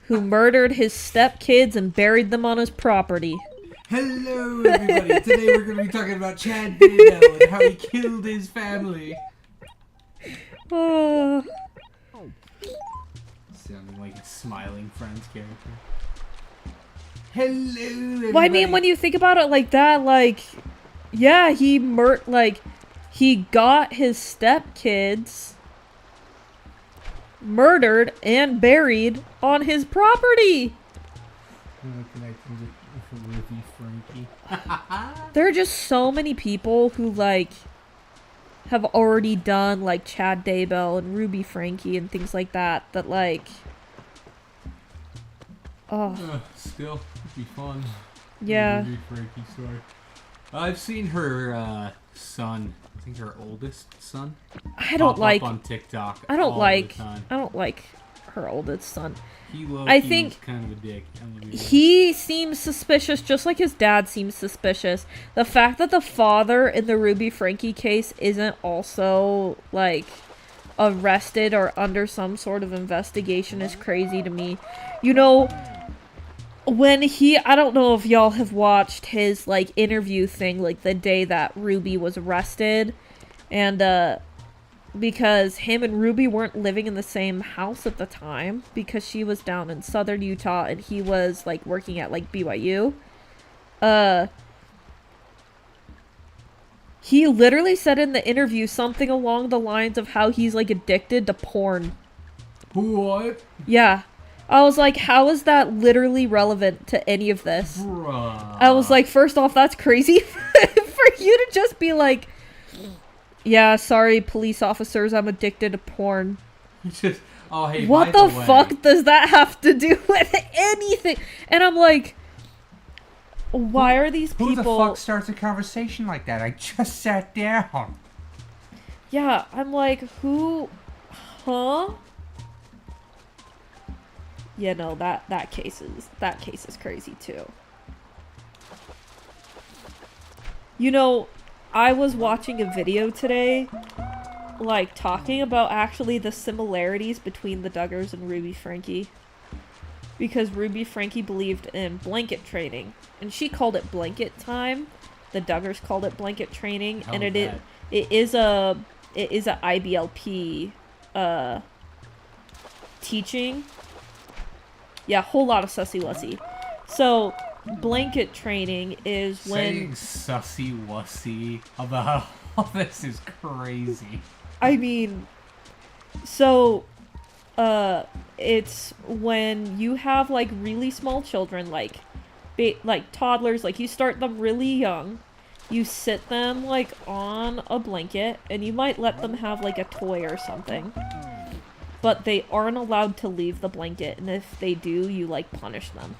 who murdered his stepkids and buried them on his property. Hello everybody, today we're going to be talking about Chad Daybell and how he killed his family. Sounding like a Smiling Friends character. Hello everybody. Well, I mean, when you think about it like that, like, yeah, he got his stepkids murdered and buried on his property. Frankie. There are just so many people who, like, have already done, like, Chad Daybell and Ruby Frankie and things like that, that, like... Oh. Still, it'd be fun. Yeah. Ruby Frankie story. I've seen her son, I think her oldest son, I don't pop like... up on TikTok I don't all like... the time. I don't like her oldest son. I think he's kind of a dick. He seems suspicious, just like his dad seems suspicious. The fact that the father in the Ruby Frankie case isn't also, like, arrested or under some sort of investigation is crazy to me. You know, when I don't know if y'all have watched his, like, interview thing, like, the day that Ruby was arrested. And, because him and Ruby weren't living in the same house at the time because she was down in southern Utah and he was, like, working at, like, BYU. He literally said in the interview something along the lines of how he's, like, addicted to porn. What? Yeah. I was like, how is that literally relevant to any of this? Bruh. I was like, first off, that's crazy for you to just be like, yeah, sorry, police officers, I'm addicted to porn. Just, oh, hey, what by the fuck does that have to do with anything? And I'm like, why are these people... Who the fuck starts a conversation like that? I just sat down. Yeah, I'm like, who... Huh? Yeah, no, that case is crazy too. You know, I was watching a video today, like, talking about actually the similarities between the Duggars and Ruby Frankie. Because Ruby Frankie believed in blanket training, and she called it blanket time. The Duggars called it blanket training, and it is a IBLP teaching. Yeah, whole lot of sussy wussy. So, blanket training is when... Saying sussy wussy about all this is crazy. I mean, so, it's when you have, like, really small children, like toddlers, like, you start them really young, you sit them, like, on a blanket, and you might let them have, like, a toy or something. But they aren't allowed to leave the blanket, and if they do, you, like, punish them.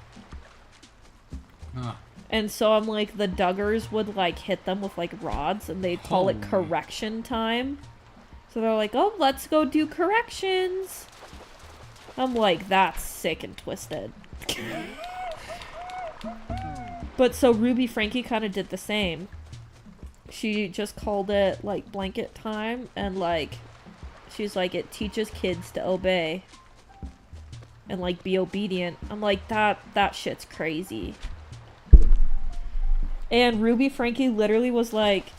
And so I'm like, the Duggars would, like, hit them with, like, rods, and they'd call it correction time. So they're like, oh, let's go do corrections. I'm like, that's sick and twisted. But so Ruby Frankie kind of did the same. She just called it, like, blanket time, and, like, she's like, it teaches kids to obey. And, like, be obedient. I'm like, that shit's crazy. And Ruby Frankie literally was like,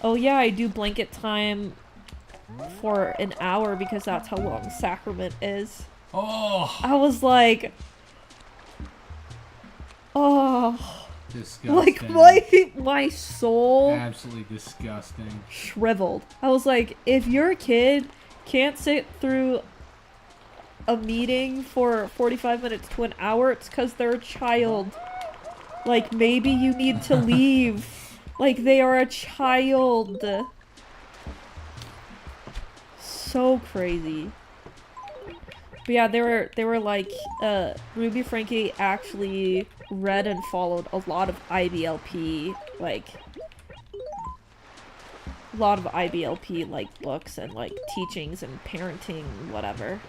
oh yeah, I do blanket time for an hour because that's how long sacrament is. Oh! I was like, oh. Disgusting. Like, my soul... Absolutely disgusting. Shriveled. I was like, if your kid can't sit through a meeting for 45 minutes to an hour, it's because they're a child. Like, maybe you need to leave. Like, they are a child. So crazy. But yeah, they were like, Ruby Frankie actually read and followed a lot of IBLP, like, like, books and, like, teachings and parenting, whatever.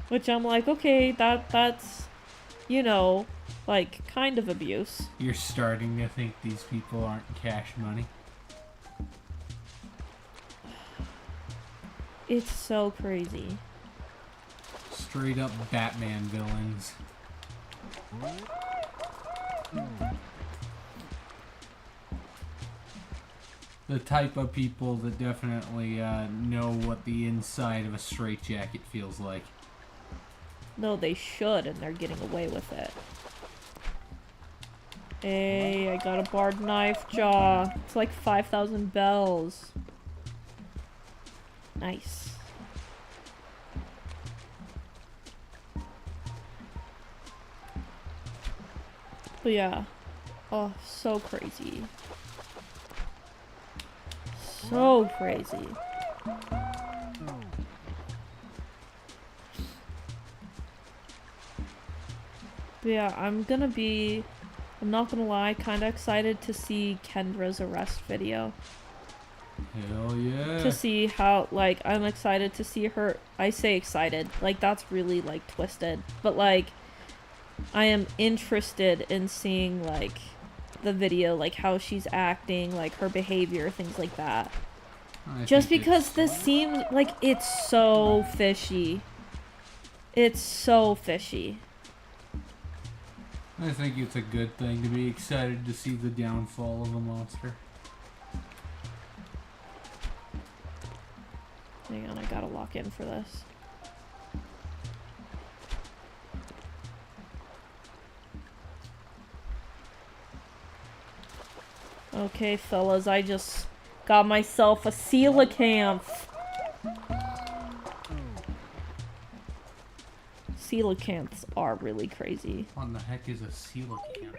Which I'm like, okay, that's, you know, like, kind of abuse. You're starting to think these people aren't cash money? It's so crazy. Straight up Batman villains. The type of people that definitely know what the inside of a straitjacket feels like. No, they should, and they're getting away with it. Hey, I got a barred knife jaw. It's like 5,000 bells. Nice. But yeah. Oh, so crazy. So crazy. But yeah, I'm not gonna lie, kinda excited to see Kendra's arrest video. Hell yeah. To see how, like, I'm excited to see her. I say excited, like, that's really, like, twisted. But, like, I am interested in seeing, like, the video, like, how she's acting, like, her behavior, things like that. Just because this seems like it's so fishy. It's so fishy. I think it's a good thing to be excited to see the downfall of a monster. Hang on, I gotta lock in for this. Okay, fellas, I just got myself a coelacanth. Coelacanths are really crazy. What the heck is a coelacanth?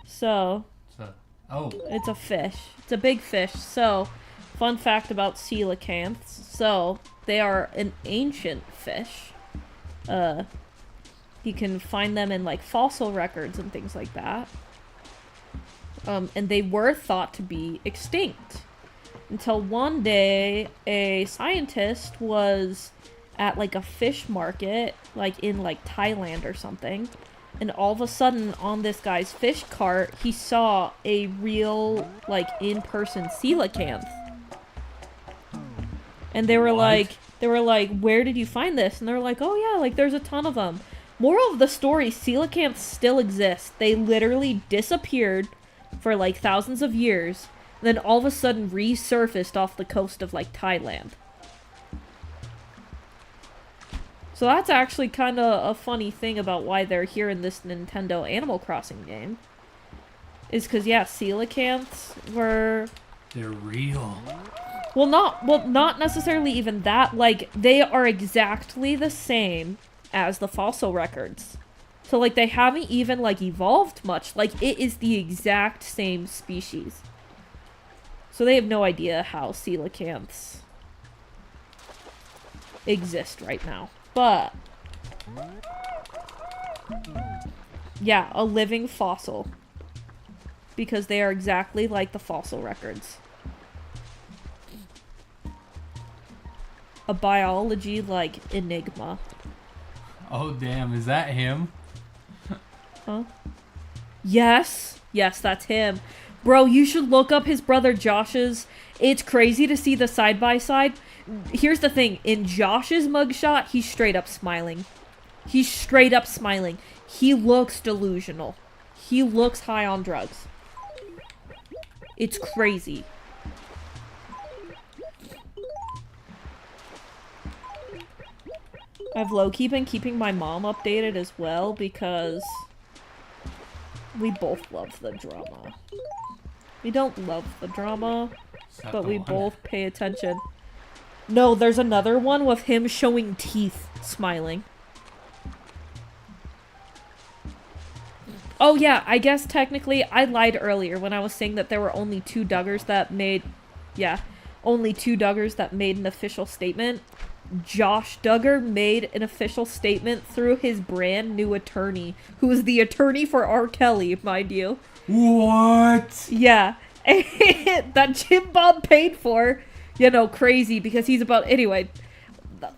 So, it's a fish. It's a big fish. So, fun fact about coelacanths. So, they are an ancient fish. You can find them in, like, fossil records and things like that. And they were thought to be extinct. Until one day, a scientist was at, like, a fish market, like, in, like, Thailand or something. And all of a sudden, on this guy's fish cart, he saw a real, like, in-person coelacanth. And they were like, where did you find this? And they were like, oh yeah, like, there's a ton of them. Moral of the story, coelacanths still exist. They literally disappeared for, like, thousands of years, and then all of a sudden resurfaced off the coast of, like, Thailand. So that's actually kind of a funny thing about why they're here in this Nintendo Animal Crossing game. Is because, yeah, coelacanths were... They're real. Well, not necessarily even that. Like, they are exactly the same as the fossil records. So, like, they haven't even, like, evolved much. Like, it is the exact same species. So they have no idea how coelacanths exist right now. But, yeah, a living fossil. Because they are exactly like the fossil records. A biology, like, enigma. Oh, damn. Is that him? Huh? Yes. Yes, that's him. Bro, you should look up his brother Josh's. It's crazy to see the side-by-side. Here's the thing. In Josh's mugshot, he's straight up smiling. He's straight up smiling. He looks delusional. He looks high on drugs. It's crazy. I've low-key been keeping my mom updated as well because we both love the drama. We don't love the drama, but we both pay attention. No, there's another one with him showing teeth, smiling. Oh yeah, I guess technically I lied earlier when I was saying that there were only two Duggars that made... Yeah, only two Duggars that made an official statement. Josh Duggar made an official statement through his brand new attorney, who is the attorney for R. Kelly, mind you. What? Yeah. That Jim Bob paid for. You know, crazy, because he's about... Anyway,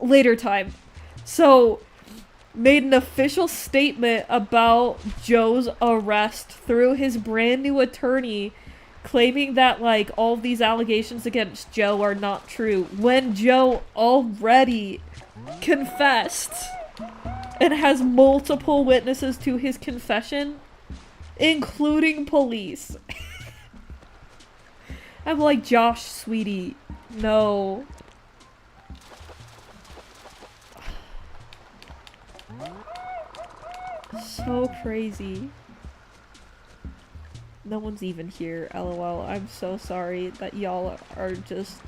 later time. So, made an official statement about Joe's arrest through his brand new attorney, claiming that, like, all of these allegations against Joe are not true, when Joe already confessed and has multiple witnesses to his confession, including police. I'm like, Josh, sweetie, no. So crazy. No one's even here, lol. I'm so sorry that y'all are just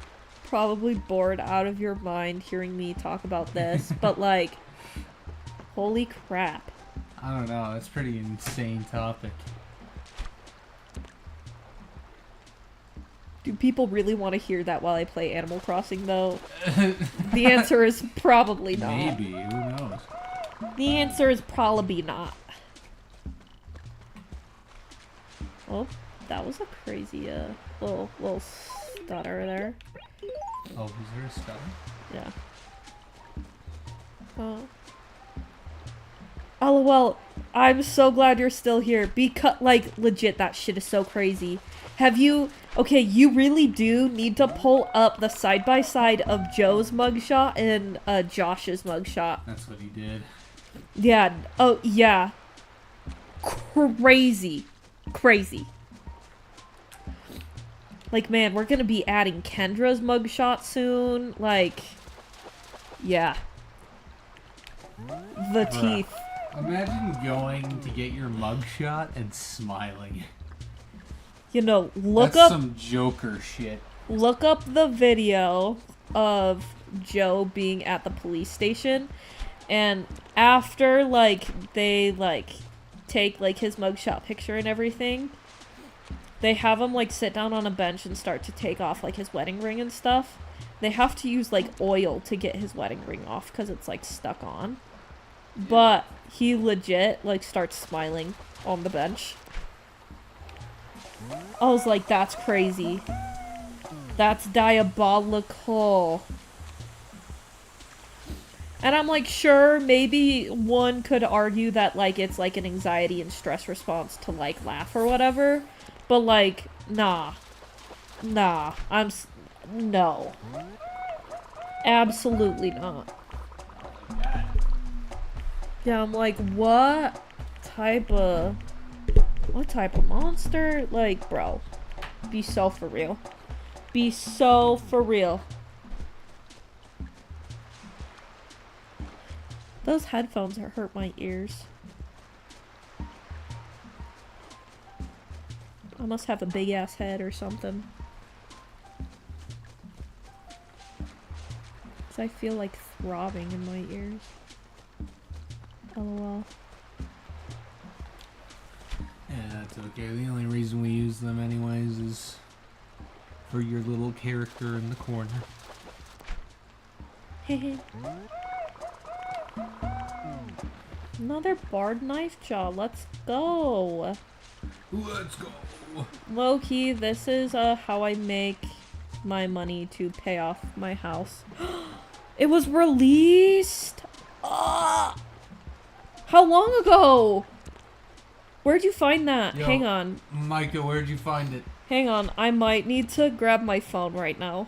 probably bored out of your mind hearing me talk about this, but, like, holy crap. I don't know, it's a pretty insane topic. Do people really want to hear that while I play Animal Crossing, though? The answer is probably not. Maybe, who knows? The answer is probably not. Oh, that was a crazy, little stutter there. Oh, was there a stutter? Yeah. LOL, I'm so glad you're still here. Because, like, legit, that shit is so crazy. Have you... Okay, you really do need to pull up the side-by-side of Joe's mugshot and Josh's mugshot. That's what he did. Yeah. Oh, yeah. Crazy. Crazy. Like, man, we're gonna be adding Kendra's mugshot soon. Like, yeah. The teeth. Imagine going to get your mugshot and smiling. You know, That's some Joker shit. Look up the video of Joe being at the police station, and after, like, they, like, take, like, his mugshot picture and everything, they have him, like, sit down on a bench and start to take off, like, his wedding ring and stuff. They have to use, like, oil to get his wedding ring off because it's, like, stuck on. But he legit, like, starts smiling on the bench. I was like, that's crazy. That's diabolical. And I'm like, sure, maybe one could argue that, like, it's, like, an anxiety and stress response to, like, laugh or whatever. But, like, nah. Nah. No. Absolutely not. Yeah, I'm like, what type of monster? Like, bro, be so for real. Be so for real. Those headphones hurt my ears. I must have a big ass head or something. 'Cause I feel like throbbing in my ears. LOL. Yeah, that's okay. The only reason we use them anyways is for your little character in the corner. Another barred knife jaw. Let's go. Let's go. Low-key, this is how I make my money to pay off my house. It was released! How long ago? Where'd you find that? Yo, hang on. Micah, where'd you find it? Hang on. I might need to grab my phone right now.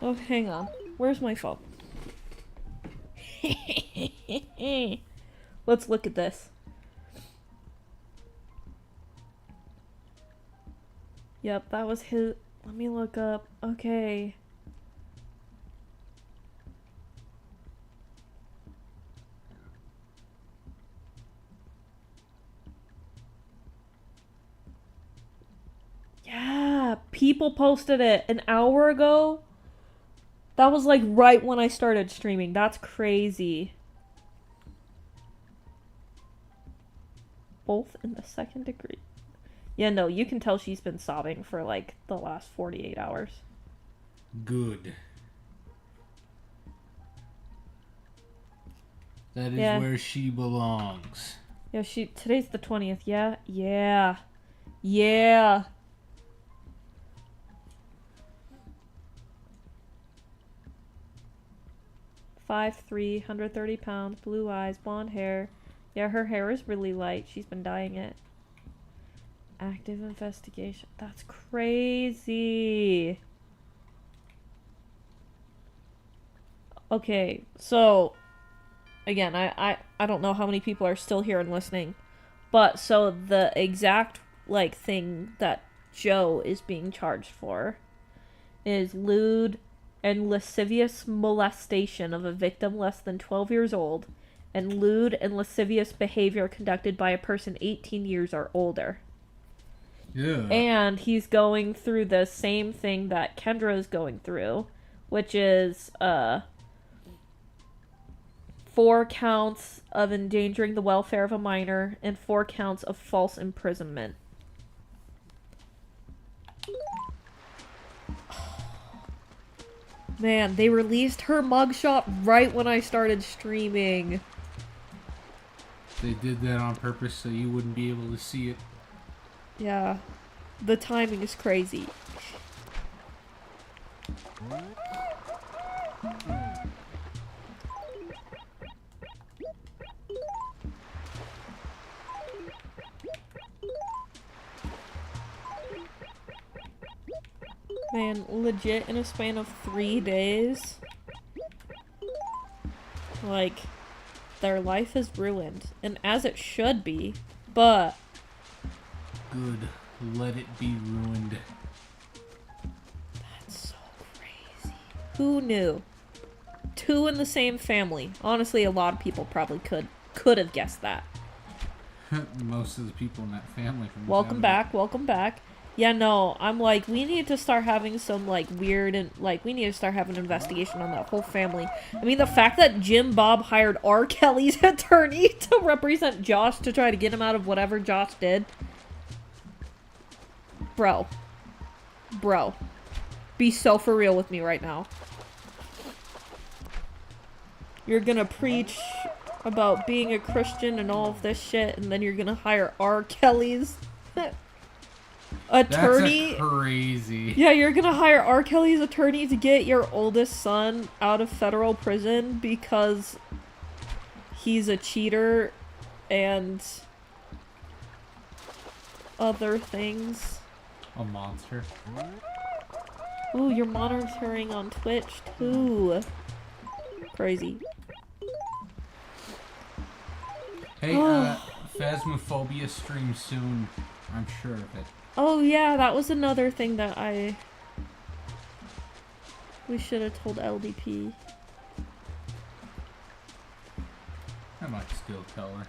Oh, hang on. Where's my phone? Let's look at this. Yep, that was his. Let me look up. Okay. Yeah, people posted it an hour ago. That was like right when I started streaming. That's crazy. Both in the second degree. Yeah, no, you can tell she's been sobbing for like the last 48 hours. Good. That is where she belongs. Yeah, today's the 20th. Yeah. Yeah. Yeah. Five, 130 pounds, blue eyes, blonde hair. Yeah, her hair is really light. She's been dyeing it. Active investigation. That's crazy. Okay, so again, I don't know how many people are still here and listening, but so the exact like thing that Joe is being charged for is lewd and lascivious molestation of a victim less than 12 years old, and lewd and lascivious behavior conducted by a person 18 years or older. Yeah. And he's going through the same thing that Kendra is going through, which is 4 counts of endangering the welfare of a minor and 4 counts of false imprisonment. Man, they released her mugshot right when I started streaming. They did that on purpose so you wouldn't be able to see it. Yeah. The timing is crazy. Man, legit in a span of 3 days, like, their life is ruined. And as it should be, but... Good. Let it be ruined. That's so crazy. Who knew? 2 in the same family. Honestly, a lot of people probably could have guessed that. Most of the people in that family. Welcome back, welcome back. Yeah, no, I'm like, we need to start having some, like, weird and, like, we need to start having an investigation on that whole family. I mean, the fact that Jim Bob hired R. Kelly's attorney to represent Josh to try to get him out of whatever Josh did. Bro. Bro. Be so for real with me right now. You're gonna preach about being a Christian and all of this shit, and then you're gonna hire R. Kelly's attorney. That's crazy. Yeah, you're gonna hire R. Kelly's attorney to get your oldest son out of federal prison because he's a cheater and other things. A monster. Ooh, you're monitoring on Twitch too. Crazy. Hey, Phasmophobia stream soon. I'm sure of it. Oh yeah, that was another thing that we should have told LDP. I might still tell her.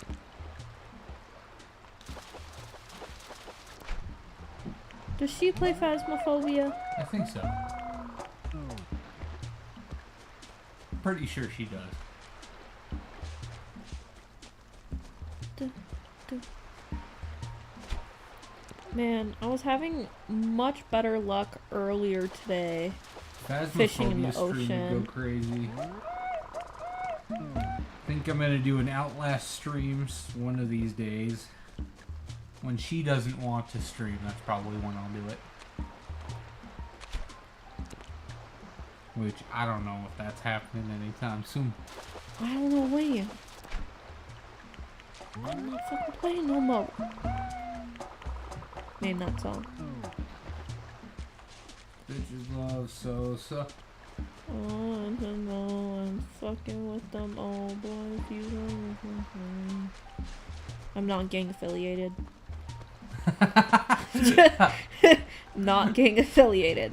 Does she play Phasmophobia? I think so. Pretty sure she does. Man, I was having much better luck earlier today. Fishing in the ocean. Go crazy. Think I'm gonna do an Outlast streams one of these days. When she doesn't want to stream, that's probably when I'll do it. Which, I don't know if that's happening anytime soon. I don't know when. I'm not fucking playing no more. Name that song. Bitches love Sosa. Oh, I don't know, I'm fucking with them all, boys. You don't. I'm not gang affiliated. Not gang affiliated.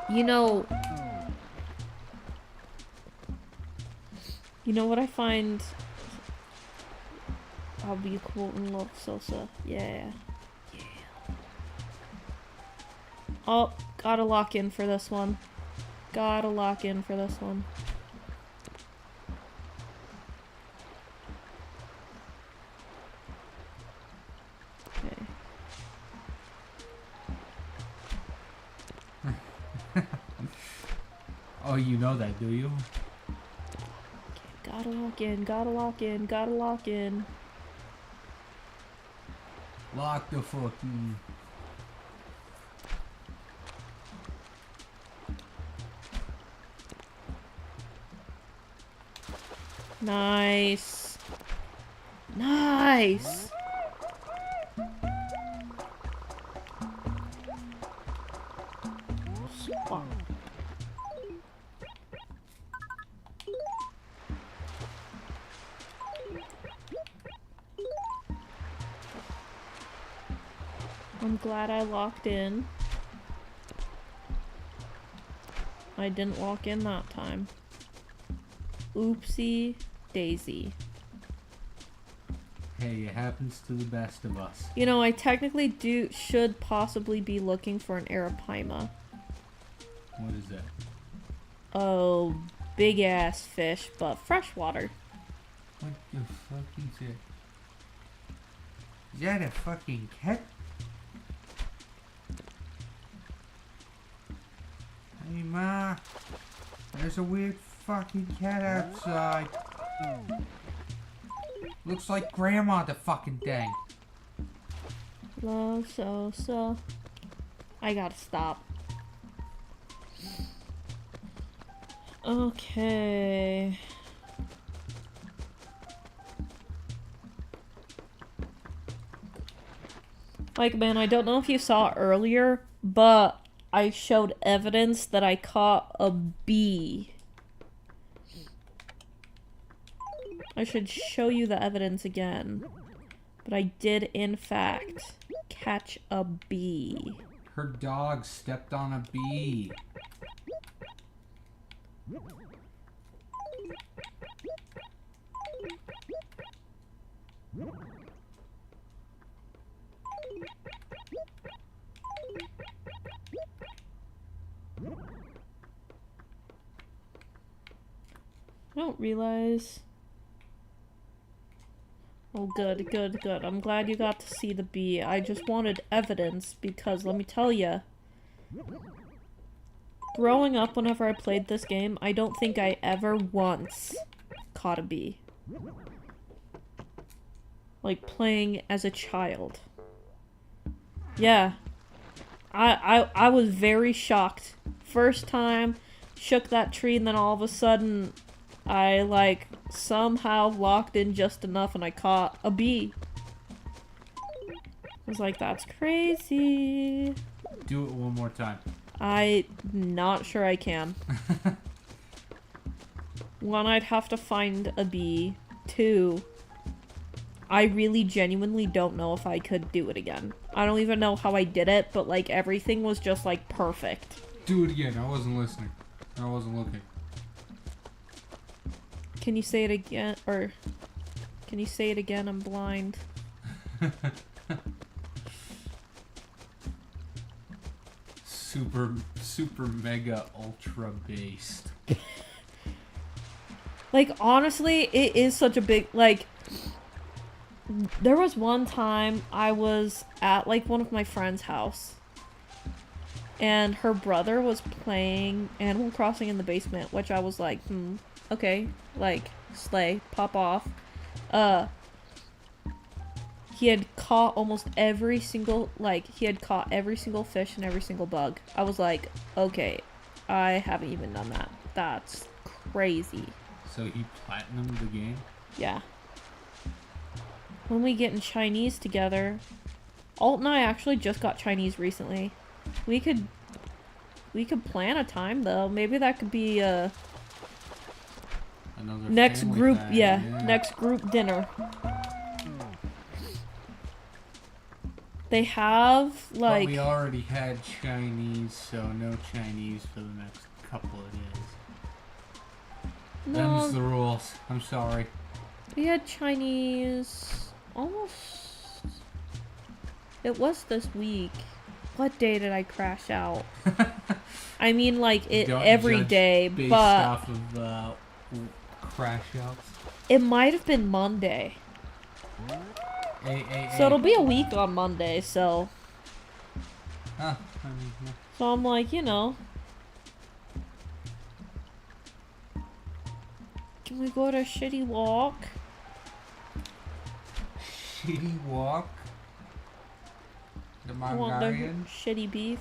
You know what I find? I'll be cool and love Sosa. Yeah. Yeah. Oh, gotta lock in for this one. Gotta lock in for this one. Okay. Oh, you know that, do you? Gotta lock in, gotta lock in, gotta lock in. Lock the fucking... Nice. Nice. Swap. I'm glad I locked in. I didn't lock in that time. Oopsie daisy. Hey, it happens to the best of us. You know, I technically should possibly be looking for an arapaima. What is that? Oh, big ass fish, but freshwater. What the fuck is it? Is that a fucking cat? Hey, Ma. There's a weird fucking cat outside. Looks like Grandma, the fucking thing. Love so. I gotta stop. Okay. Like, man, I don't know if you saw earlier, but I showed evidence that I caught a bee. I should show you the evidence again. But I did, in fact, catch a bee. Her dog stepped on a bee. I don't realize. Oh, good. I'm glad you got to see the bee. I just wanted evidence because, let me tell you, growing up, whenever I played this game, I don't think I ever once caught a bee. Like, playing as a child. Yeah. I was very shocked. First time, shook that tree, and then all of a sudden, I, like, somehow locked in just enough and I caught a bee. I was like, that's crazy. Do it one more time. I'm not sure I can. One, I'd have to find a bee. Two, I really genuinely don't know if I could do it again. I don't even know how I did it, but, like, everything was just, like, perfect. Do it again. I wasn't listening. I wasn't looking. Can you say it again? Or can you say it again? I'm blind. Super mega ultra based. Like, honestly, it is such a big, like, there was one time I was at, like, one of my friend's house, and her brother was playing Animal Crossing in the basement, which I was like, okay, like, slay, pop off. He had caught almost every single, like, he had caught every single fish and every single bug. I was like, okay, I haven't even done that. That's crazy. So he platinumed the game? Yeah. When we get in Chinese together, Alt and I actually just got Chinese recently. We could plan a time though. Maybe that could be Another next family group, thing, yeah, next group dinner. They have like. But we already had Chinese, so no Chinese for the next couple of days. No, Them's the rules. I'm sorry. we had Chinese almost. It was this week. What day did I crash out? I mean, like it Don't every judge day, based but off of crash outs. it might have been Monday. So it'll be a week on Monday. So. Huh, I mean, yeah. So I'm like, you know. Can we go to Shitty Walk? Shitty walk. The I want the Mongolian. shitty beef.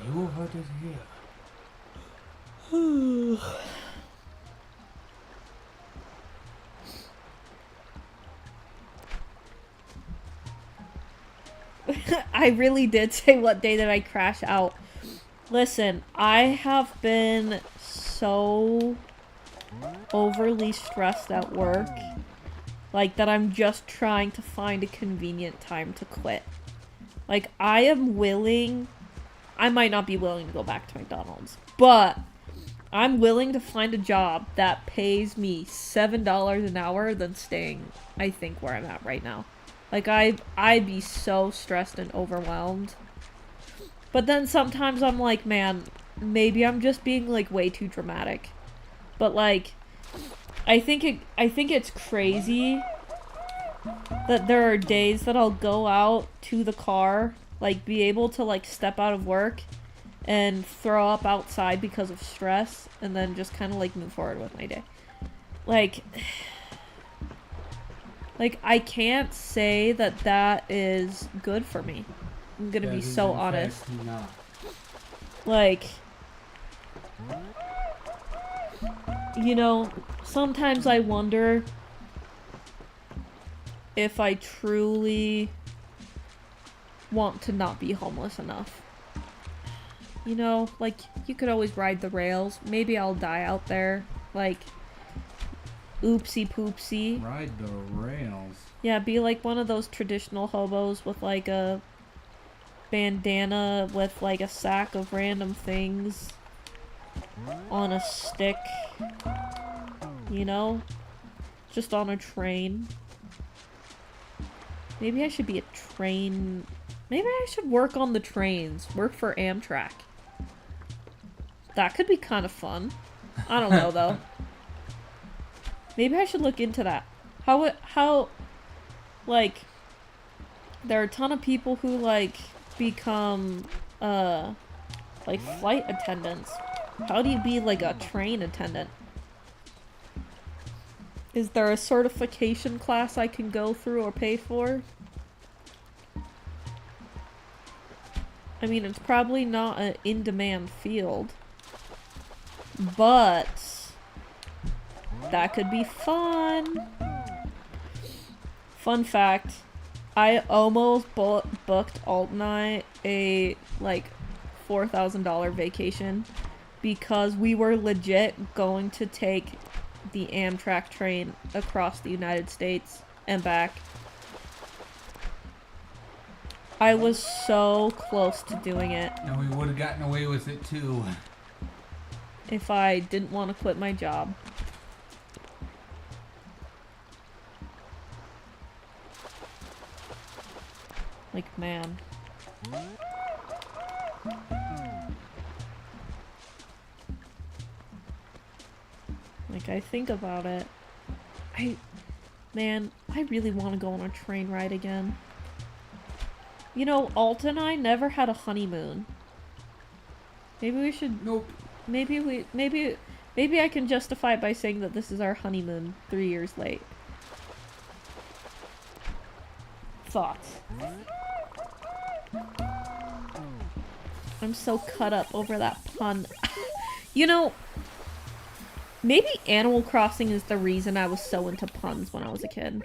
You heard it here. I really did say what day did I crash out. Listen, I have been so overly stressed at work. Like, that I'm just trying to find a convenient time to quit. Like, I am willing... I might not be willing to go back to McDonald's. But I'm willing to find a job that pays me $7 an hour than staying, I think, where I'm at right now. Like, I'd be so stressed and overwhelmed. But then sometimes I'm like, man, maybe I'm just being, like, way too dramatic. But, like, I think it's crazy that there are days that I'll go out to the car, like be able to like step out of work and throw up outside because of stress, and then just kind of like move forward with my day. Like I can't say that that is good for me. I'm gonna be so honest. Like, you know, sometimes I wonder if I truly want to not be homeless enough. You know, like, you could always ride the rails. Maybe I'll die out there. Like, oopsie poopsie. Ride the rails. Yeah, be like one of those traditional hobos with like a bandana with like a sack of random things on a stick. You know? Just on a train. Maybe I should be a train... Maybe I should work on the trains. Work for Amtrak. That could be kind of fun. I don't know, though. Maybe I should look into that. How, like, there are a ton of people who, like, become, like, flight attendants. How do you be, like, a train attendant? Is there a certification class I can go through or pay for? I mean, it's probably not an in-demand field. But that could be fun. Fun fact, I almost booked Alt and I a, like, $4,000 vacation because we were legit going to take the Amtrak train across the United States and back. I was so close to doing it. And we would have gotten away with it too. If I didn't want to quit my job. Like, man. Like, I think about it. Man, I really want to go on a train ride again. You know, Alta and I never had a honeymoon. Maybe we should... Nope. Maybe I can justify it by saying that this is our honeymoon 3 years late. Thoughts? I'm so cut up over that pun. You know, maybe Animal Crossing is the reason I was so into puns when I was a kid.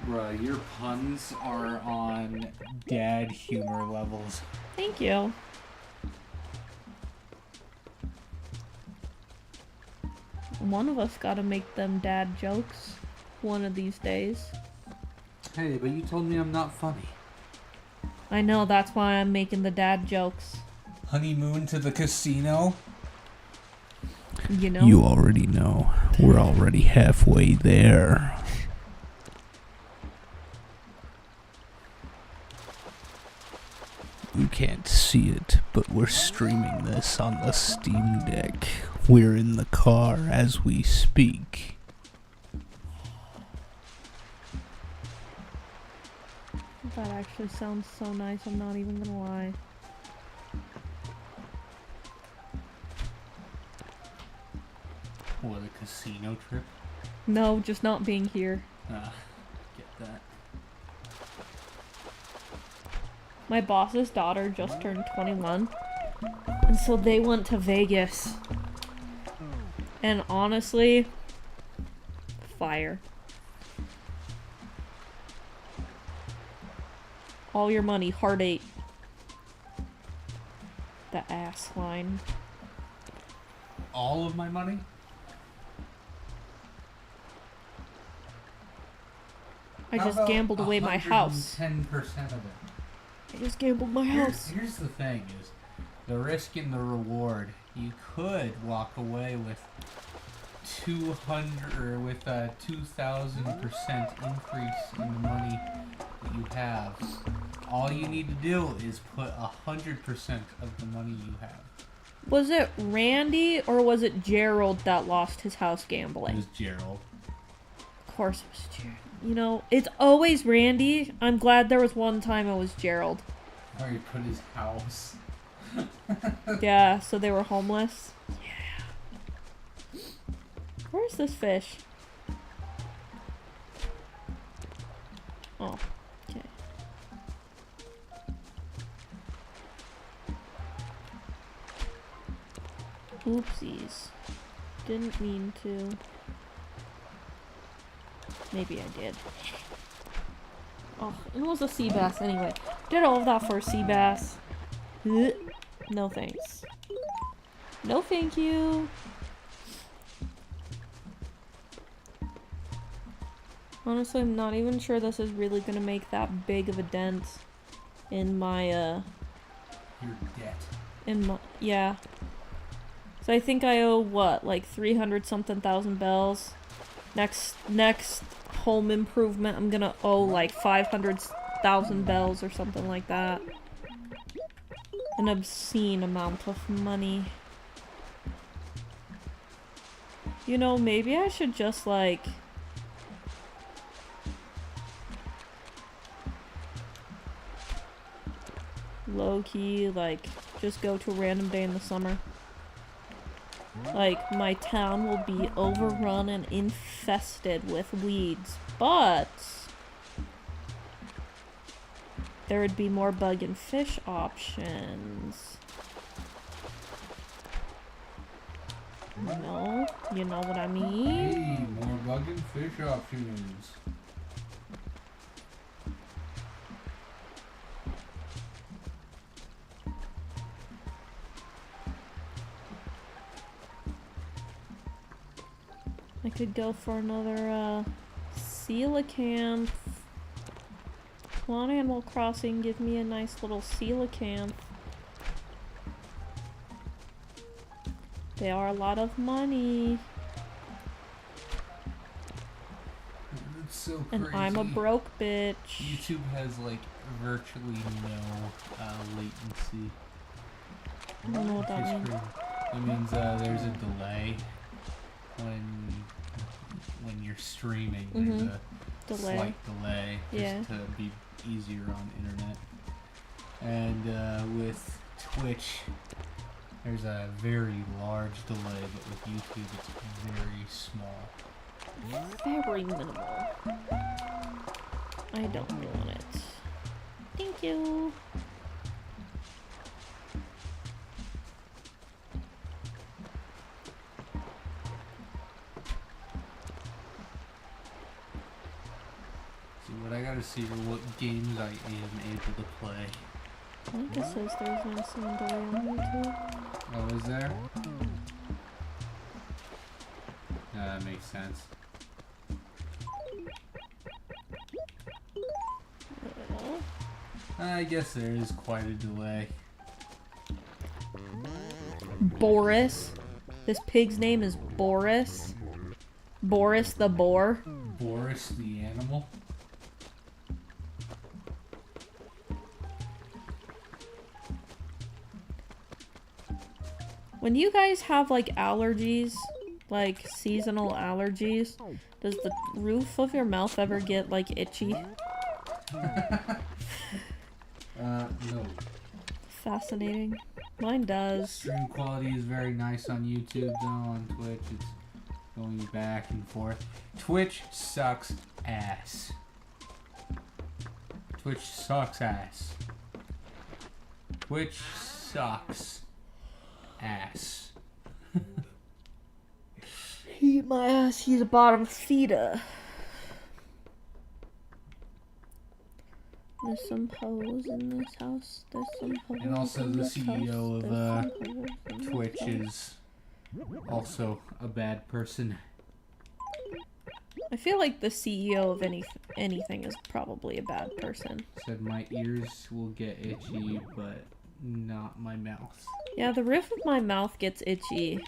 Bruh, your puns are on dad humor levels. Thank you. One of us gotta make them dad jokes one of these days. Hey, but you told me I'm not funny. I know, that's why I'm making the dad jokes. Honeymoon to the casino? You know? You already know. We're already halfway there. You can't see it, but we're streaming this on the Steam Deck. We're in the car as we speak. That actually sounds so nice, I'm not even gonna lie. What, a casino trip? No, just not being here. Get that. My boss's daughter just turned 21, and so they went to Vegas. And honestly, fire. All your money, hard 8. The ass line. All of my money? I just gambled away my house. 10% of it. I just gambled my house. Here's the thing: is the risk and the reward. You could walk away with 200 or with a 2,000% increase in the money that you have. All you need to do is put 100% of the money you have. Was it Randy or was it Gerald that lost his house It gambling? was Gerald. Of course it was Gerald. You know, it's always Randy. I'm glad there was one time it was Gerald. Where he put his house. Yeah, so they were homeless. Yeah. Where's this fish? Oh, okay. Oopsies. Didn't mean to. Maybe I did. Oh, it was a sea bass anyway. Did all of that for a sea bass. Ugh. No thanks. No thank you. Honestly, I'm not even sure this is really gonna make that big of a dent in my, Your debt. yeah. So I think I owe, what, like 300 something thousand bells? Next home improvement, I'm gonna owe like 500,000 bells or something like that. An obscene amount of money. You know, maybe I should just like... low-key, like, just go to a random day in the summer. Like, my town will be overrun and infested with weeds, but there would be more bug and fish options. No, you know what I mean? Hey, more bug and fish options. I could go for another, coelacanth. Come on, Animal Crossing, give me a nice little coelacanth. They are a lot of money. It's so crazy. And I'm a broke bitch. YouTube has like virtually no latency. I don't know what that Which is means. crazy. It means there's a delay when you're streaming. There's a Delay. slight delay just Yeah. to be easier on internet. And with Twitch, there's a very large delay, but with YouTube, it's very small. Very minimal. I don't want it. Thank you. See, what I gotta see are what games I am able to play. I think it says there's no sound delay on YouTube. Oh, is there? Yeah, that makes sense. I guess there is quite a delay. Boris. This pig's name is Boris. Boris the boar. Boris the animal? When you guys have like allergies, like seasonal allergies, does the roof of your mouth ever get like itchy? No. Fascinating. Mine does. Stream quality is very nice on YouTube, though. On Twitch, it's going back and forth. Twitch sucks ass. Twitch sucks ass. Twitch sucks ass. Eat my ass, he's a bottom feeder. There's some hoes in this house. There's some hoes And also in the this CEO house. of There's some hoes in this Twitch house. is also a bad person. I feel like the CEO of anything is probably a bad person. Said my ears will get itchy, but not my mouth. Yeah, the roof of my mouth gets itchy.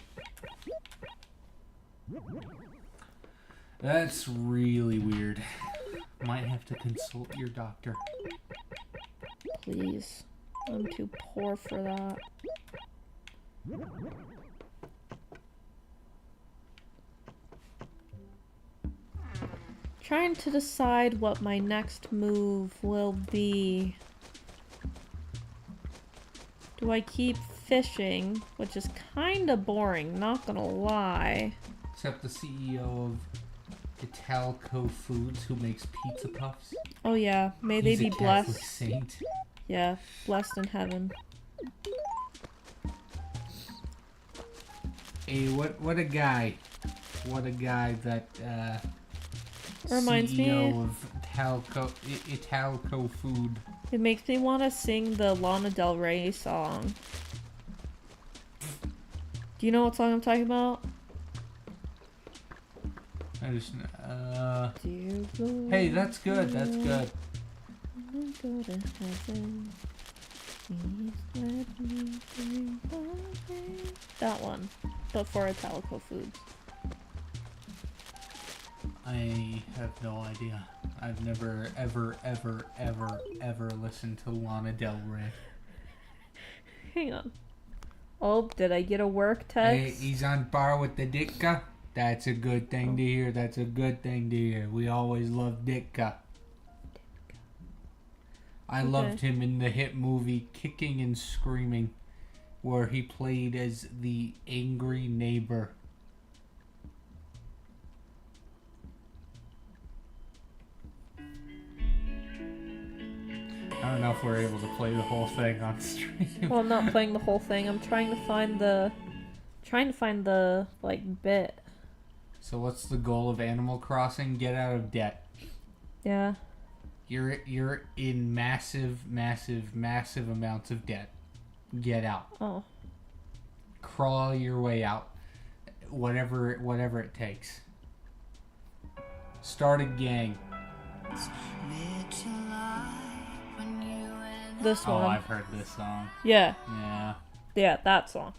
That's really weird. Might have to consult your doctor. Please. I'm too poor for that. Trying to decide what my next move will be. Do I keep fishing, which is kind of boring, not gonna lie. Except the CEO of Italco Foods, who makes pizza puffs. Oh yeah, may He's they a be Catholic blessed. saint. Yeah, blessed in heaven. Hey, what a guy. What a guy that, Reminds CEO me- of Italco Food. It makes me want to sing the Lana Del Rey song. Do you know what song I'm talking about? I just, Dear Lord, hey, that's good, that's good. when I go to heaven, please let me bring my way. That one, but for Italico Foods. I have no idea. I've never, ever listened to Lana Del Rey. Hang on. Oh, did I get a work Hey, text? he's on par with the Ditka. That's a good thing to hear. That's a good thing to hear. We always loved Ditka. I loved him in the hit movie Kicking and Screaming, where he played as the angry neighbor. I don't know if we're able to play the whole thing on stream. Well, I'm not playing the whole thing. I'm trying to find the like bit. So what's the goal of Animal Crossing? Get out of debt. Yeah. You're in massive amounts of debt. Get out. Oh. Crawl your way out. Whatever it takes. Start a gang. This Oh, one. I've heard this song. Yeah. Yeah. Yeah, that song.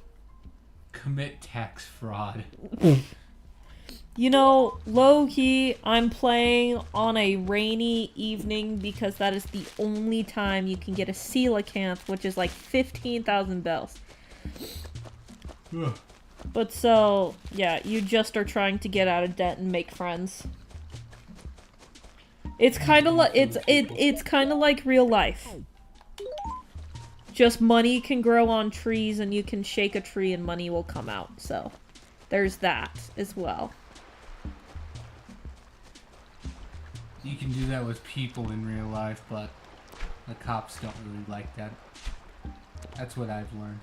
Commit tax fraud. You know, low-key, I'm playing on a rainy evening because that is the only time you can get a coelacanth, which is like 15,000 bells. Ugh. But so, yeah, you just are trying to get out of debt and make friends. It's kind of like it's kind of like real life. Just money can grow on trees and you can shake a tree and money will come out. So, there's that as well. You can do that with people in real life, but the cops don't really like that. That's what I've learned.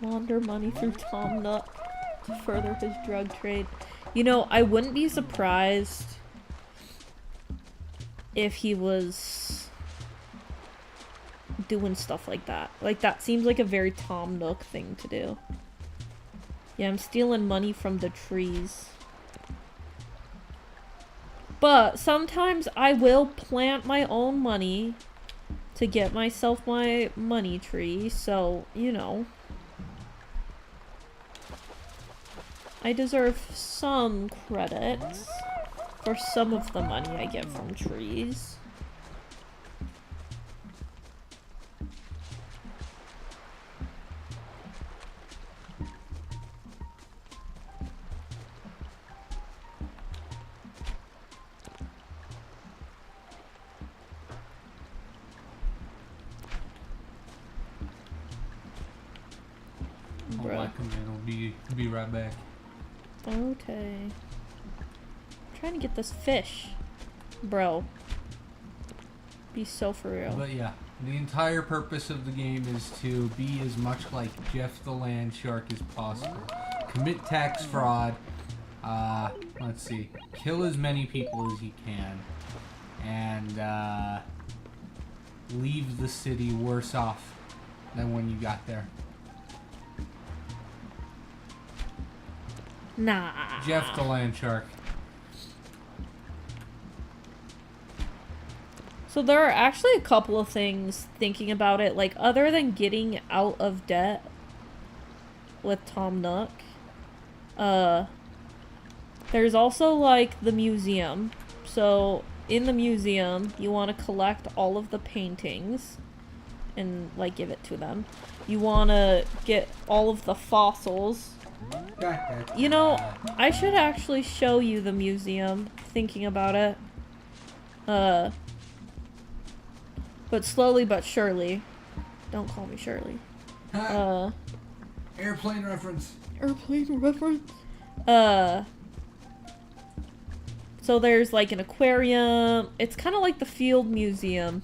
Launder money through Tom Nook to further his drug trade. You know, I wouldn't be surprised if he was doing stuff like that. Like, that seems like a very Tom Nook thing to do. Yeah, I'm stealing money from the trees. But sometimes I will plant my own money to get myself my money tree, so, you know. I deserve some credit for some of the money I get from trees. I'll Bruh. whack him and I'll be right back. Okay. I'm trying to get this fish. Bro. Be so for real. But yeah, the entire purpose of the game is to be as much like Jeff the Land Shark as possible. Commit tax fraud. Let's see. Kill as many people as you can. And, leave the city worse off than when you got there. Nah. Jeff the Land Shark. So there are actually a couple of things thinking about it, like other than getting out of debt with Tom Nook, there There's also, like, the museum. So, in the museum, you want to collect all of the paintings and, like, give it to them. You want to get all of the fossils. You know, I should actually show you the museum, thinking about it. But slowly but surely. Don't call me Shirley. Airplane reference. Airplane reference? So there's like an aquarium. It's kind of like the field museum.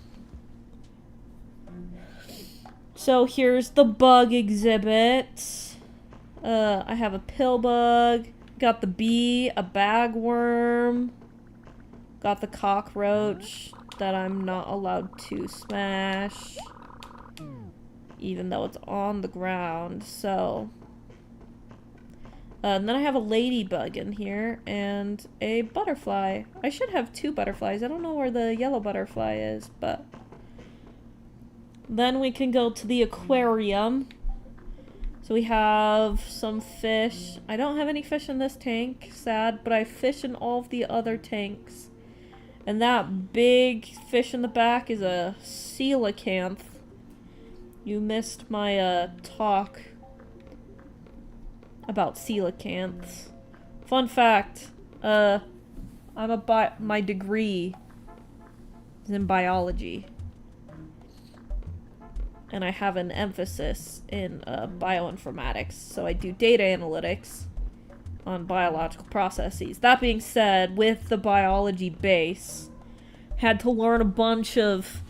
So here's the bug exhibit. I have a pill bug. Got the bee, a bagworm. Got the cockroach that I'm not allowed to smash. Even though it's on the ground, so... and then I have a ladybug in here, and a butterfly. I should have 2 butterflies. I don't know where the yellow butterfly is, but... Then we can go to the aquarium. So we have some fish. I don't have any fish in this tank, sad, but I fish in all of the other tanks. And that big fish in the back is a coelacanth. You missed my talk about coelacanths. Fun fact, my degree is in biology. And I have an emphasis in bioinformatics, so I do data analytics on biological processes. That being said, with the biology base, had to learn a bunch of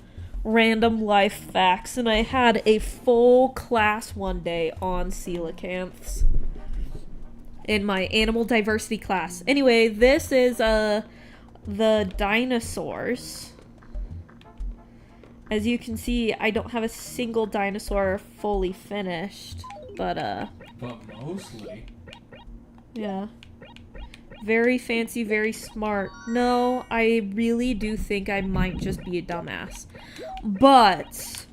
random life facts, and I had a full class one day on coelacanths in my animal diversity class. Anyway, this is the dinosaurs. As you can see, I don't have a single dinosaur fully finished, but mostly. Yeah. Very fancy, very smart. No, I really do think I might just be a dumbass. But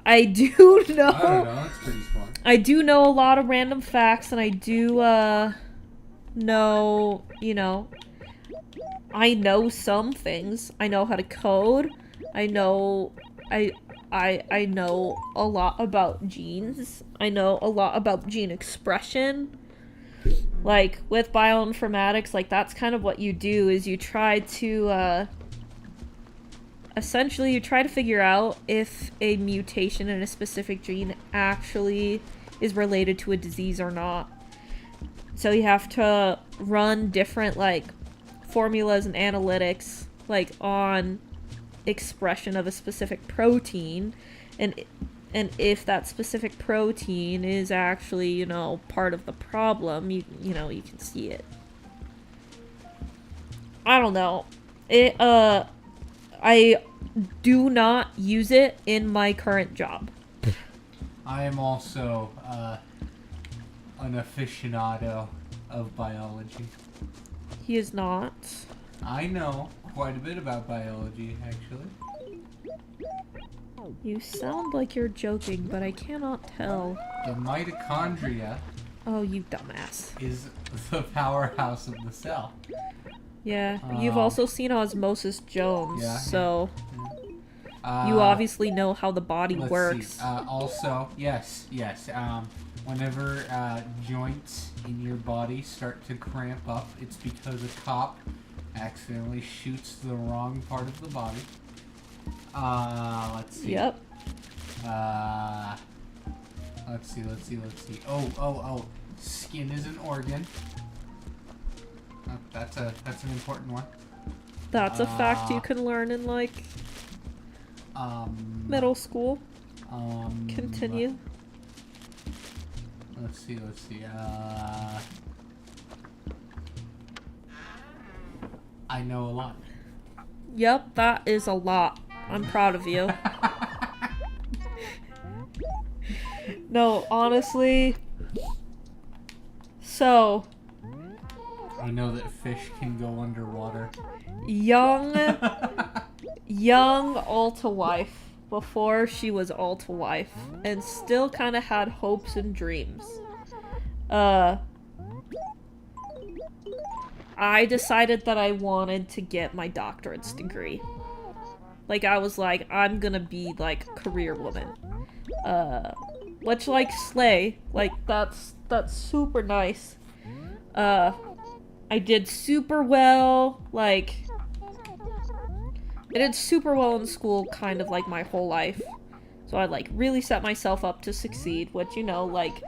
I do know... I don't know, that's pretty smart. I do know a lot of random facts, and I do, know, you know... I know some things. I know how to code. I know... I know a lot about genes. I know a lot about gene expression. Like, with bioinformatics, like, that's kind of what you do, is you try to, essentially, you try to figure out if a mutation in a specific gene actually is related to a disease or not. So you have to run different, like, formulas and analytics, like, on expression of a specific protein, and if that specific protein is actually, you know, part of the problem, you know, you can see it. I don't know. I do not use it in my current job. I am also an aficionado of biology. He is not. I know quite a bit about biology, actually. You sound like you're joking, but I cannot tell. The mitochondria Oh, you dumbass. is the powerhouse of the cell. Yeah, you've also seen Osmosis Jones, Yeah. so you obviously know how the body let's works. see. Also, yes. Whenever joints in your body start to cramp up, it's because a cop accidentally shoots the wrong part of the body. Let's see. Yep. Let's see. Oh. Skin is an organ. That's an important one. That's a fact you can learn in, like, middle school. Continue. Let's see. I know a lot. Yep, that is a lot. I'm proud of you. No, honestly. So, I know that fish can go underwater. young Altiwife, before she was Altiwife, and still kind of had hopes and dreams. I decided that I wanted to get my doctorate's degree. Like, I was like, I'm gonna be, like, career woman. Which, like, slay. Like, that's super nice. I did super well, like... I did super well in school, kind of, like, my whole life. So I, like, really set myself up to succeed, which, you know, like,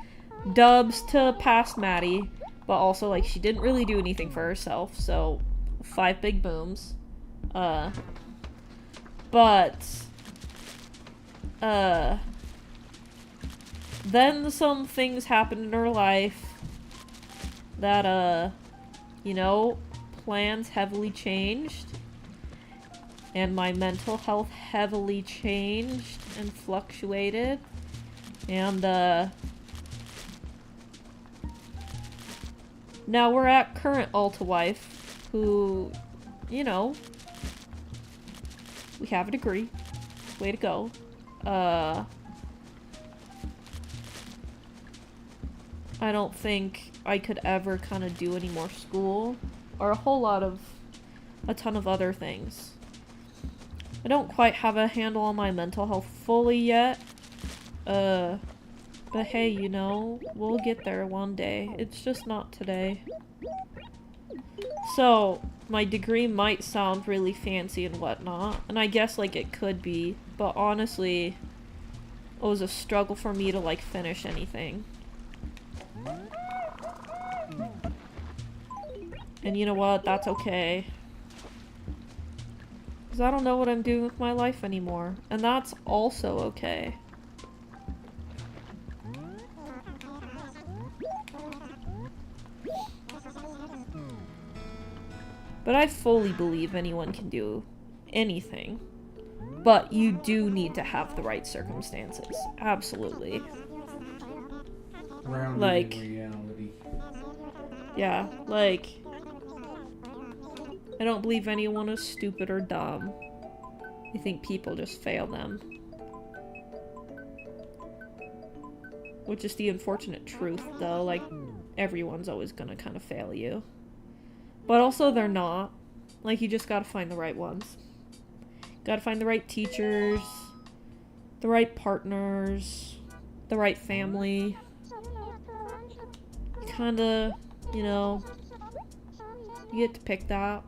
dubs to pass Maddie, but also, like, she didn't really do anything for herself, so 5 big booms. Then some things happened in her life that, you know, plans heavily changed. And my mental health heavily changed and fluctuated. And, now we're at current Altiwife, who, you know, we have a degree. Way to go. I don't think I could ever kind of do any more school, or a ton of other things. I don't quite have a handle on my mental health fully yet. But hey, you know, we'll get there one day. It's just not today. So, my degree might sound really fancy and whatnot, and I guess, like, it could be, but honestly, it was a struggle for me to, like, finish anything. And you know what? That's okay. Because I don't know what I'm doing with my life anymore. And that's also okay. But I fully believe anyone can do anything. But you do need to have the right circumstances. Absolutely. Grounded Like, in reality. yeah, like, I don't believe anyone is stupid or dumb. I think people just fail them. Which is the unfortunate truth, though. Like, everyone's always gonna kind of fail you. But also, they're not. Like, you just gotta find the right ones. Gotta find the right teachers, the right partners, the right family. Kinda, you know, you get to pick that.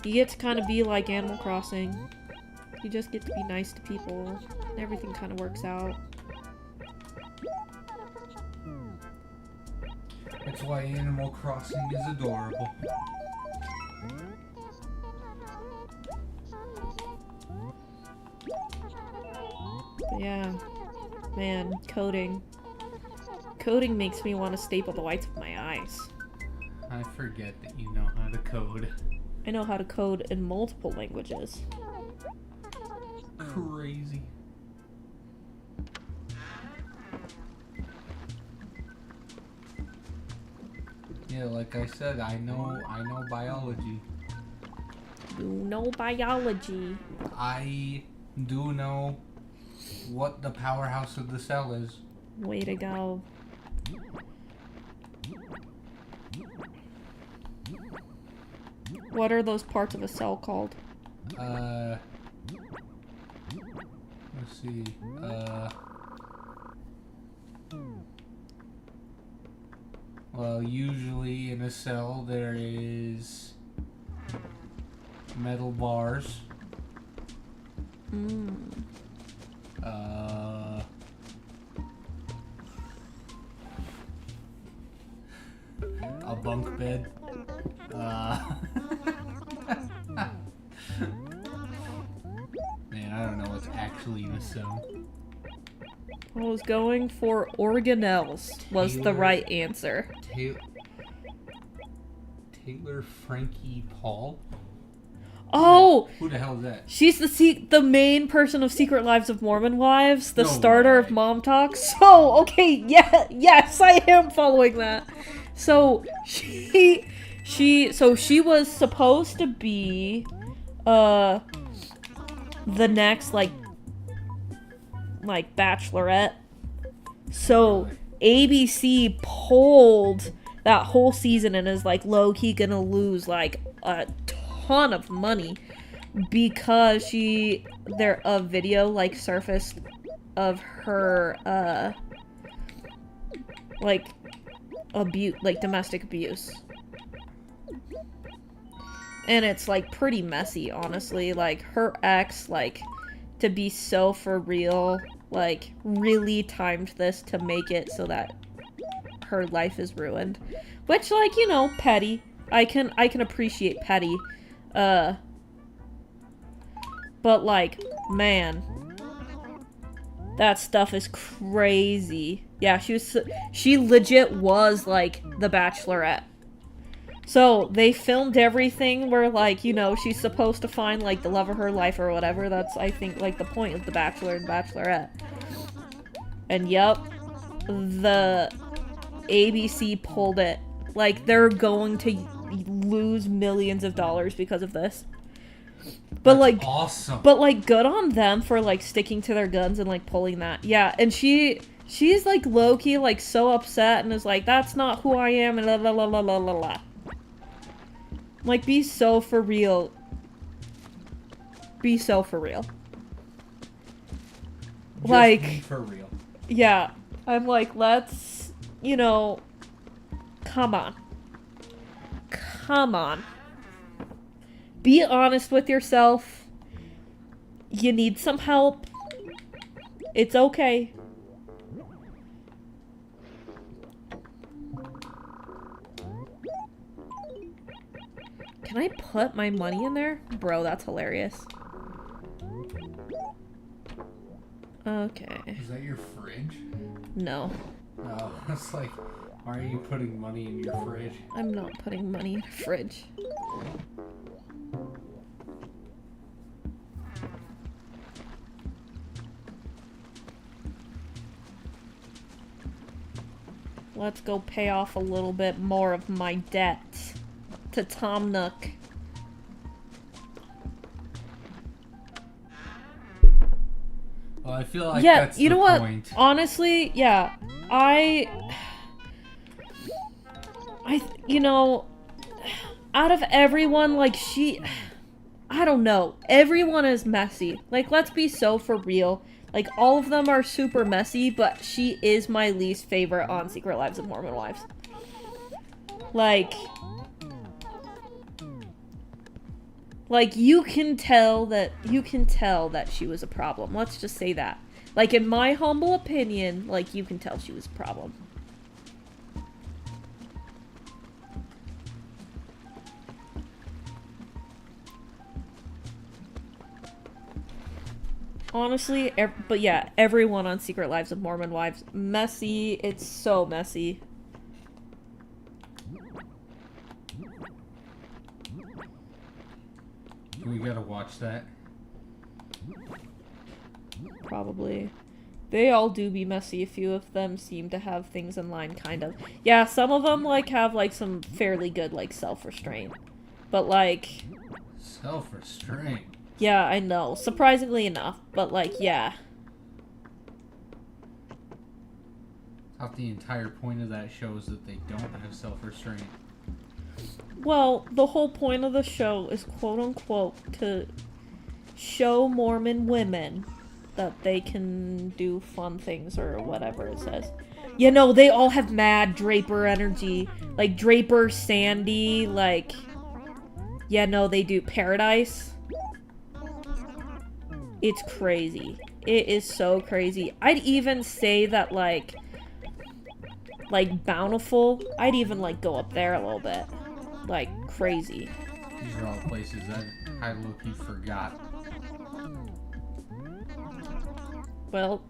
You get to kind of be like Animal Crossing. You just get to be nice to people. And everything kind of works out. That's why Animal Crossing is adorable. But yeah, man, coding. Coding makes me want to staple the whites of my eyes. I forget that you know how to code. I know how to code in multiple languages. Crazy. Yeah, like I said, I know biology. You know biology. I do know what the powerhouse of the cell is. Way to go. What are those parts of a cell called? Let's see. Well, usually in a cell there is metal bars. A bunk bed. Man, I don't know what's actually in a cell. I was going for organelles was the right answer. Taylor Frankie Paul? Oh! Who the hell is that? She's the main person of Secret Lives of Mormon Wives, the No starter way. of Mom Talk. So, okay, yeah, yes, I am following that. So, she was supposed to be, the next, like Bachelorette. So, ABC pulled that whole season and is like low-key gonna lose like a ton of money because a video like surfaced of her like domestic abuse. And it's like pretty messy, honestly. Like her ex, like, to be so for real, like really timed this to make it so that her life is ruined. Which, like, you know, petty. I can appreciate petty. But like, man, that stuff is crazy. Yeah, she legit was like the Bachelorette. So they filmed everything where, like, you know, she's supposed to find like the love of her life or whatever. That's, I think, like the point of the Bachelor and Bachelorette. And yep, the ABC pulled it. Like, they're going to lose millions of dollars because of this. But That's like awesome. But like good on them for like sticking to their guns and like pulling that. Yeah, and she's like low-key like so upset and is like, that's not who I am and la la la la la la la. Like, be so for real. Be so for real. Just like be for real. Yeah. I'm like, let's, you know, come on. Come on. Be honest with yourself. You need some help. It's okay. Can I put my money in there? Bro, that's hilarious. Okay. Is that your fridge? No. Oh, it's like, why are you putting money in your fridge? I'm not putting money in a fridge. Let's go pay off a little bit more of my debt to Tom Nook. Well, I feel like Yeah, that's you the know what? point. Honestly, yeah. You know, out of everyone, like, I don't know. Everyone is messy. Like, let's be so for real. Like, all of them are super messy, but she is my least favorite on Secret Lives of Mormon Wives. Like, you can tell that she was a problem. Let's just say that. Like, in my humble opinion, like, you can tell she was a problem. Honestly, but yeah, everyone on Secret Lives of Mormon Wives, messy. It's so messy. We gotta watch that. Probably. They all do be messy. A few of them seem to have things in line, kind of. Yeah, some of them, like, have, like, some fairly good, like, self-restraint. But, like... Self-restraint? Yeah, I know. Surprisingly enough. But, like, yeah. I thought the entire point of that show is that they don't have self-restraint. Well, the whole point of the show is, quote-unquote, to show Mormon women that they can do fun things or whatever it says. You know, they all have mad Draper energy. Like, Draper, Sandy, like... Yeah, no, they do. Paradise. It's crazy. It is so crazy. I'd even say that, like, Bountiful, I'd even, like, go up there a little bit. Like, crazy. These are all places that I low-key forgot. Well,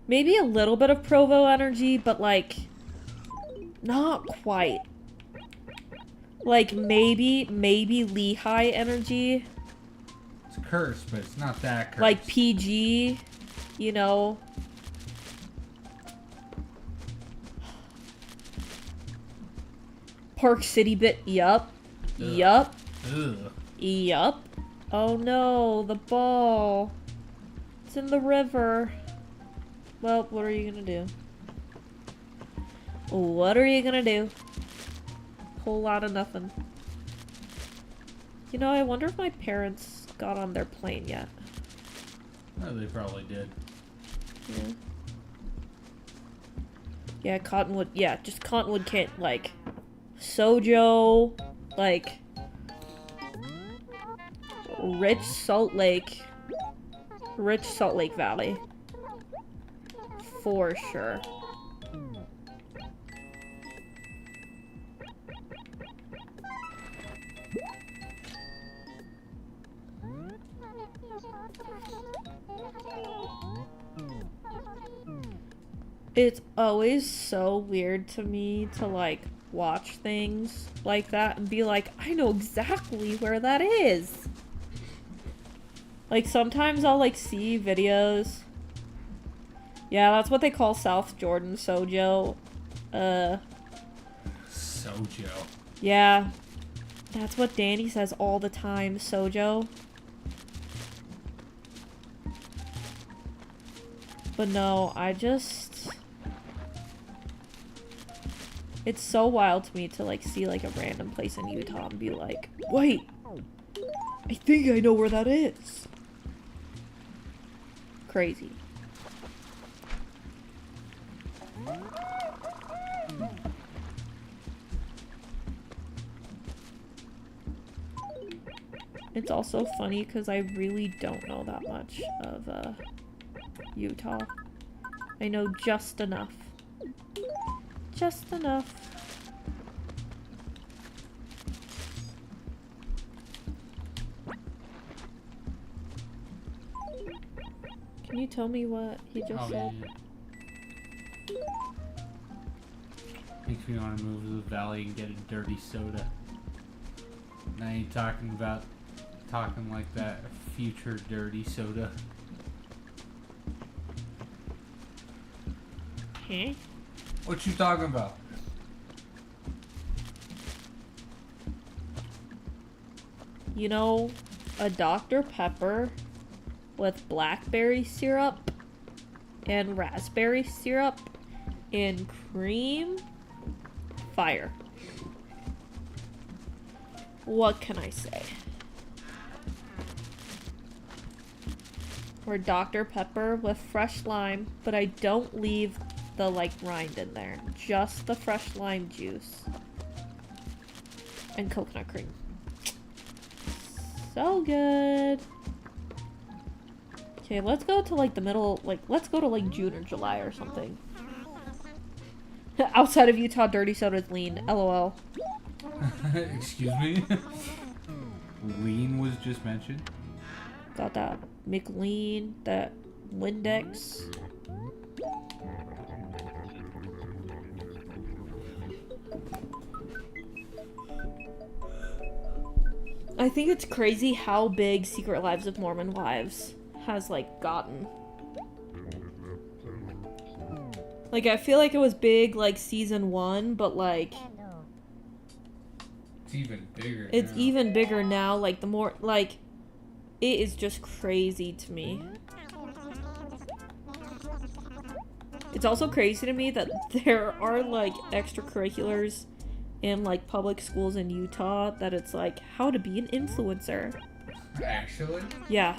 maybe a little bit of Provo energy, but, like, not quite. Like, maybe Lehigh energy. It's cursed, but it's not that cursed. Like, PG, you know. Park City bit, yup. Ugh. Yup. Ugh. Yup. Oh no, the ball. It's in the river. Well, what are you gonna do? What are you gonna do? Whole lot of nothing. You know, I wonder if my parents got on their plane yet. Oh, they probably did. Yeah. Yeah, Cottonwood. Yeah, just Cottonwood can't, like, Sojo, like, Rich Salt Lake Valley. For sure. It's always so weird to me to, like, watch things like that and be like, I know exactly where that is. Like, sometimes I'll, like, see videos. Yeah, that's what they call South Jordan Sojo. Sojo. Yeah. That's what Danny says all the time, Sojo. But no, I just... It's so wild to me to, like, see, like, a random place in Utah and be like, wait! I think I know where that is! Crazy. It's also funny because I really don't know that much of, Utah. I know just enough. Just enough. Can you tell me what he just said? Yeah. Makes me want to move to the valley and get a dirty soda. Now you talking like that future dirty soda. Huh? What you talking about? You know, a Dr. Pepper with blackberry syrup and raspberry syrup and cream? Fire. What can I say? Or Dr. Pepper with fresh lime, but I don't leave the, like, rind in there. Just the fresh lime juice. And coconut cream. So good. Okay, let's go to, like, the middle, like, let's go to, like, June or July or something. Outside of Utah, dirty soda's lean. LOL. Excuse me? Lean was just mentioned? Got that McLean, that Windex. I think it's crazy how big Secret Lives of Mormon Wives has, like, gotten. Like, I feel like it was big, like, season 1, but, like... It's even bigger It's now. even bigger now, like, the more, like... It is just crazy to me. It's also crazy to me that there are, like, extracurriculars in, like, public schools in Utah that it's like, how to be an influencer. Actually? Yeah.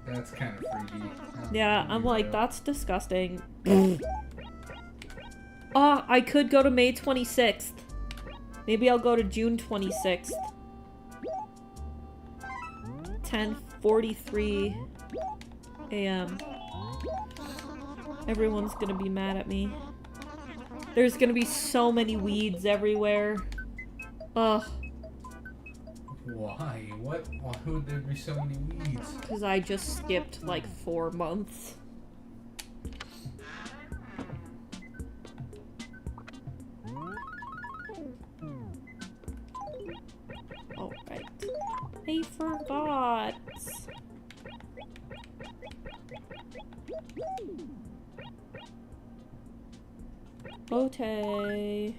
That's kind of freaky. Yeah, I'm like, that's disgusting. Ah, I could go to May 26th. Maybe I'll go to June 26th. 10:43 a.m. Everyone's gonna be mad at me. There's gonna be so many weeds everywhere. Ugh. Why? What? Why would there be so many weeds? Because I just skipped like 4 months. Oh, right. I forgot. Okay.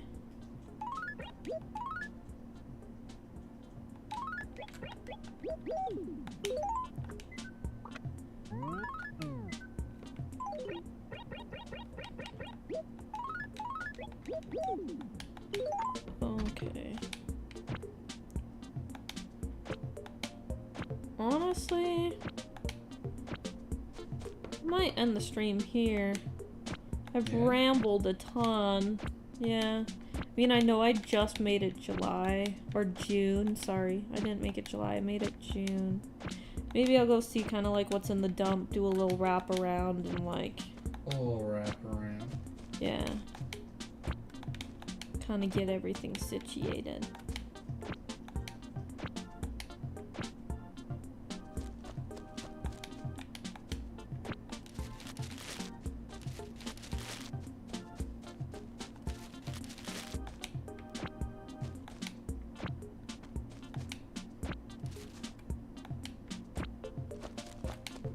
Okay. Honestly, I might end the stream here. I've rambled a ton. Yeah. I mean, I know I just made it July. Or June. Sorry. I didn't make it July. I made it June. Maybe I'll go see kind of like what's in the dump. Do a little wrap around and like... A little wrap around. Yeah. Kind of get everything situated.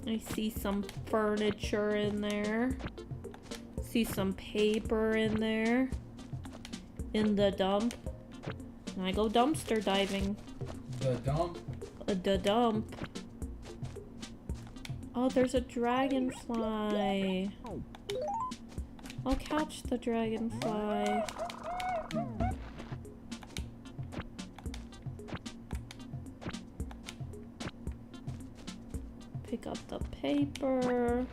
I see some furniture in there. See some paper in there. In the dump. And I go dumpster diving. The dump? The dump. Oh, there's a dragonfly. I'll catch the dragonfly. Pick up the paper.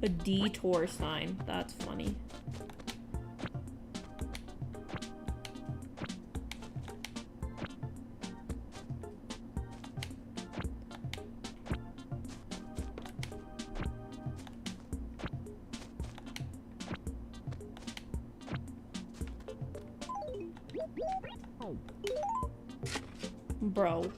A detour sign. That's funny. Bro.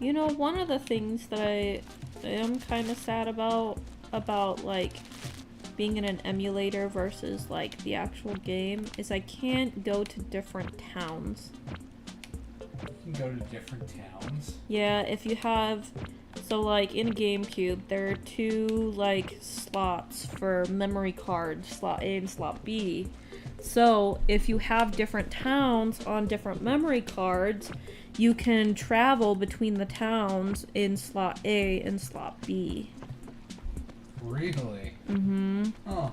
You know, one of the things that I am kind of sad about like being in an emulator versus like the actual game is I can't go to different towns. You can go to different towns? Yeah, if you have, so like in GameCube there are two like slots for memory cards, slot A and slot B. So if you have different towns on different memory cards, you can travel between the towns in slot A and slot B. Really? Mm-hmm. Oh.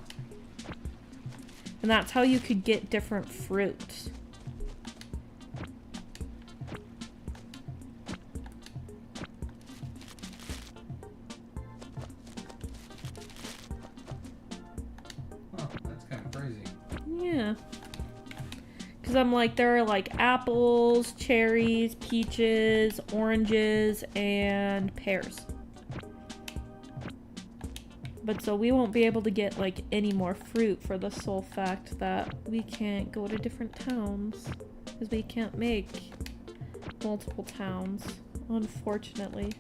And that's how you could get different fruits. Oh, that's kind of crazy. Yeah. Because I'm like, there are like apples, cherries, peaches, oranges, and pears. But so we won't be able to get like any more fruit for the sole fact that we can't go to different towns. Because we can't make multiple towns, unfortunately.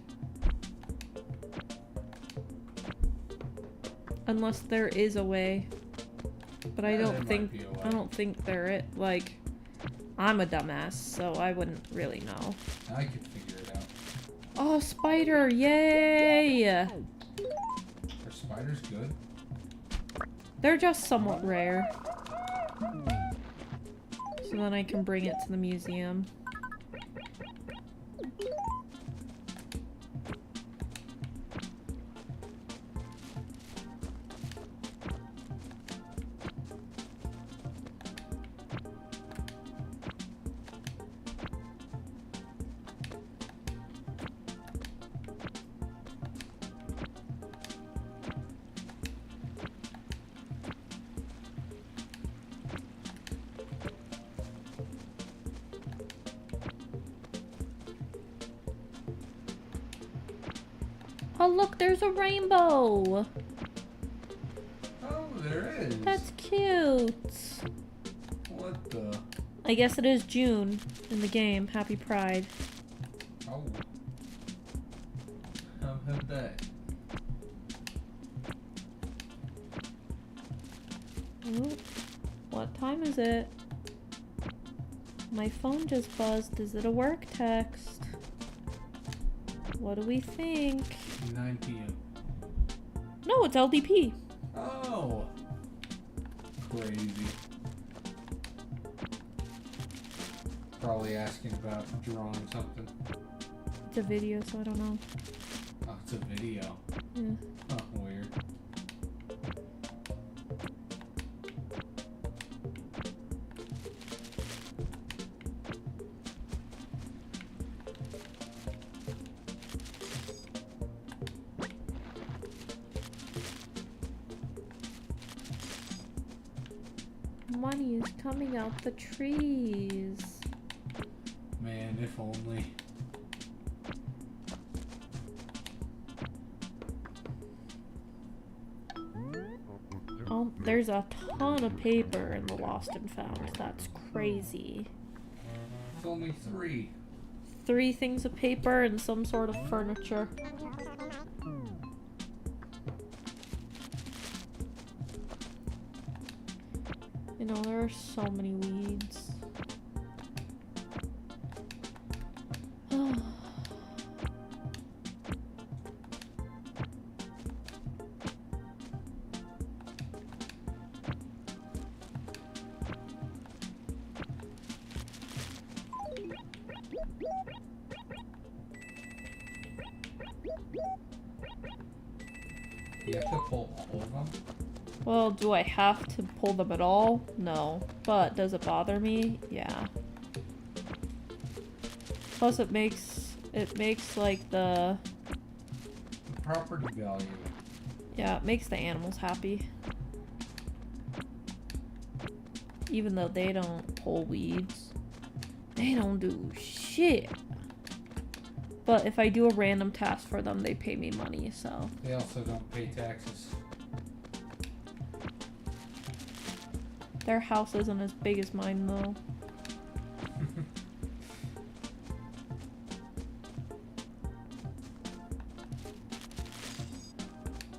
Unless there is a way. But I don't think there is. Like, I'm a dumbass, so I wouldn't really know. I could figure it out. Oh, spider! Yay! Are spiders good? They're just somewhat rare. So then I can bring it to the museum. Oh look, there's a rainbow! Oh, there is. That's cute! What the? I guess it is June in the game. Happy Pride. Oh. How about that? Ooh. What time is it? My phone just buzzed. Is it a work text? What do we think? 9 p.m. No, it's LDP. Oh! Crazy. Probably asking about drawing something. It's a video, so I don't know. Oh, it's a video. Yeah. Oh, weird. Money is coming out the trees. Man, if only. Oh, there's a ton of paper in the lost and found. That's crazy. It's only 3. 3 things of paper and some sort of furniture. You know, there are so many weeds. You have to pull all of them? Well, do I have to pull them at all? No. But does it bother me? Yeah. Plus it makes like the Property value. yeah, it makes the animals happy. Even though they don't pull weeds. They don't do shit. But if I do a random task for them, they pay me money, so. They also don't pay taxes. Their house isn't as big as mine, though.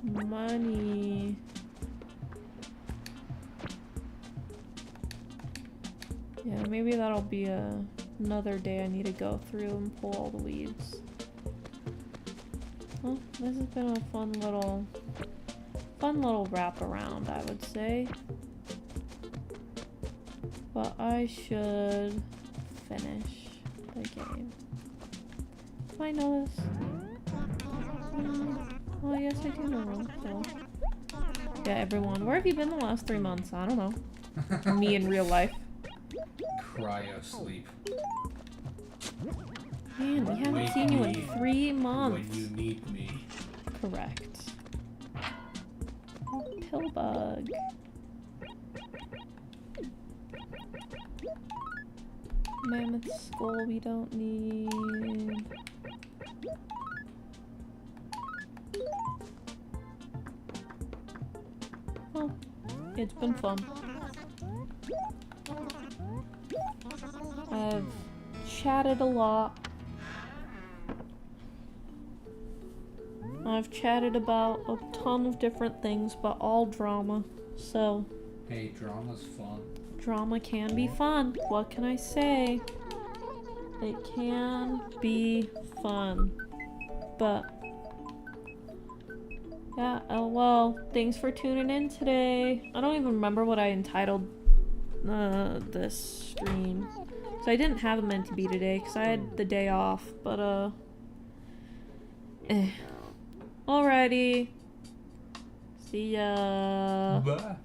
Money. Yeah, maybe that'll be another day I need to go through and pull all the weeds. Well, this has been a fun little wrap around, I would say. But I should finish the game. Do I know this? Oh, yes, I do know. So. Yeah, everyone. Where have you been the last 3 months? I don't know. Me in real life. Cryo sleep. Man, we haven't Wake seen you me in 3 months. When you need me. Correct. Oh, pill bug. Mammoth skull we don't need. Oh, it's been fun. I've chatted a lot. I've chatted about a ton of different things, but all drama. So, Hey, drama's fun. drama can be fun. What can I say? It can be fun. But, yeah, oh well. Thanks for tuning in today. I don't even remember what I entitled this stream. So I didn't have it meant to be today, because I had the day off. But, Alrighty. See ya. Bye.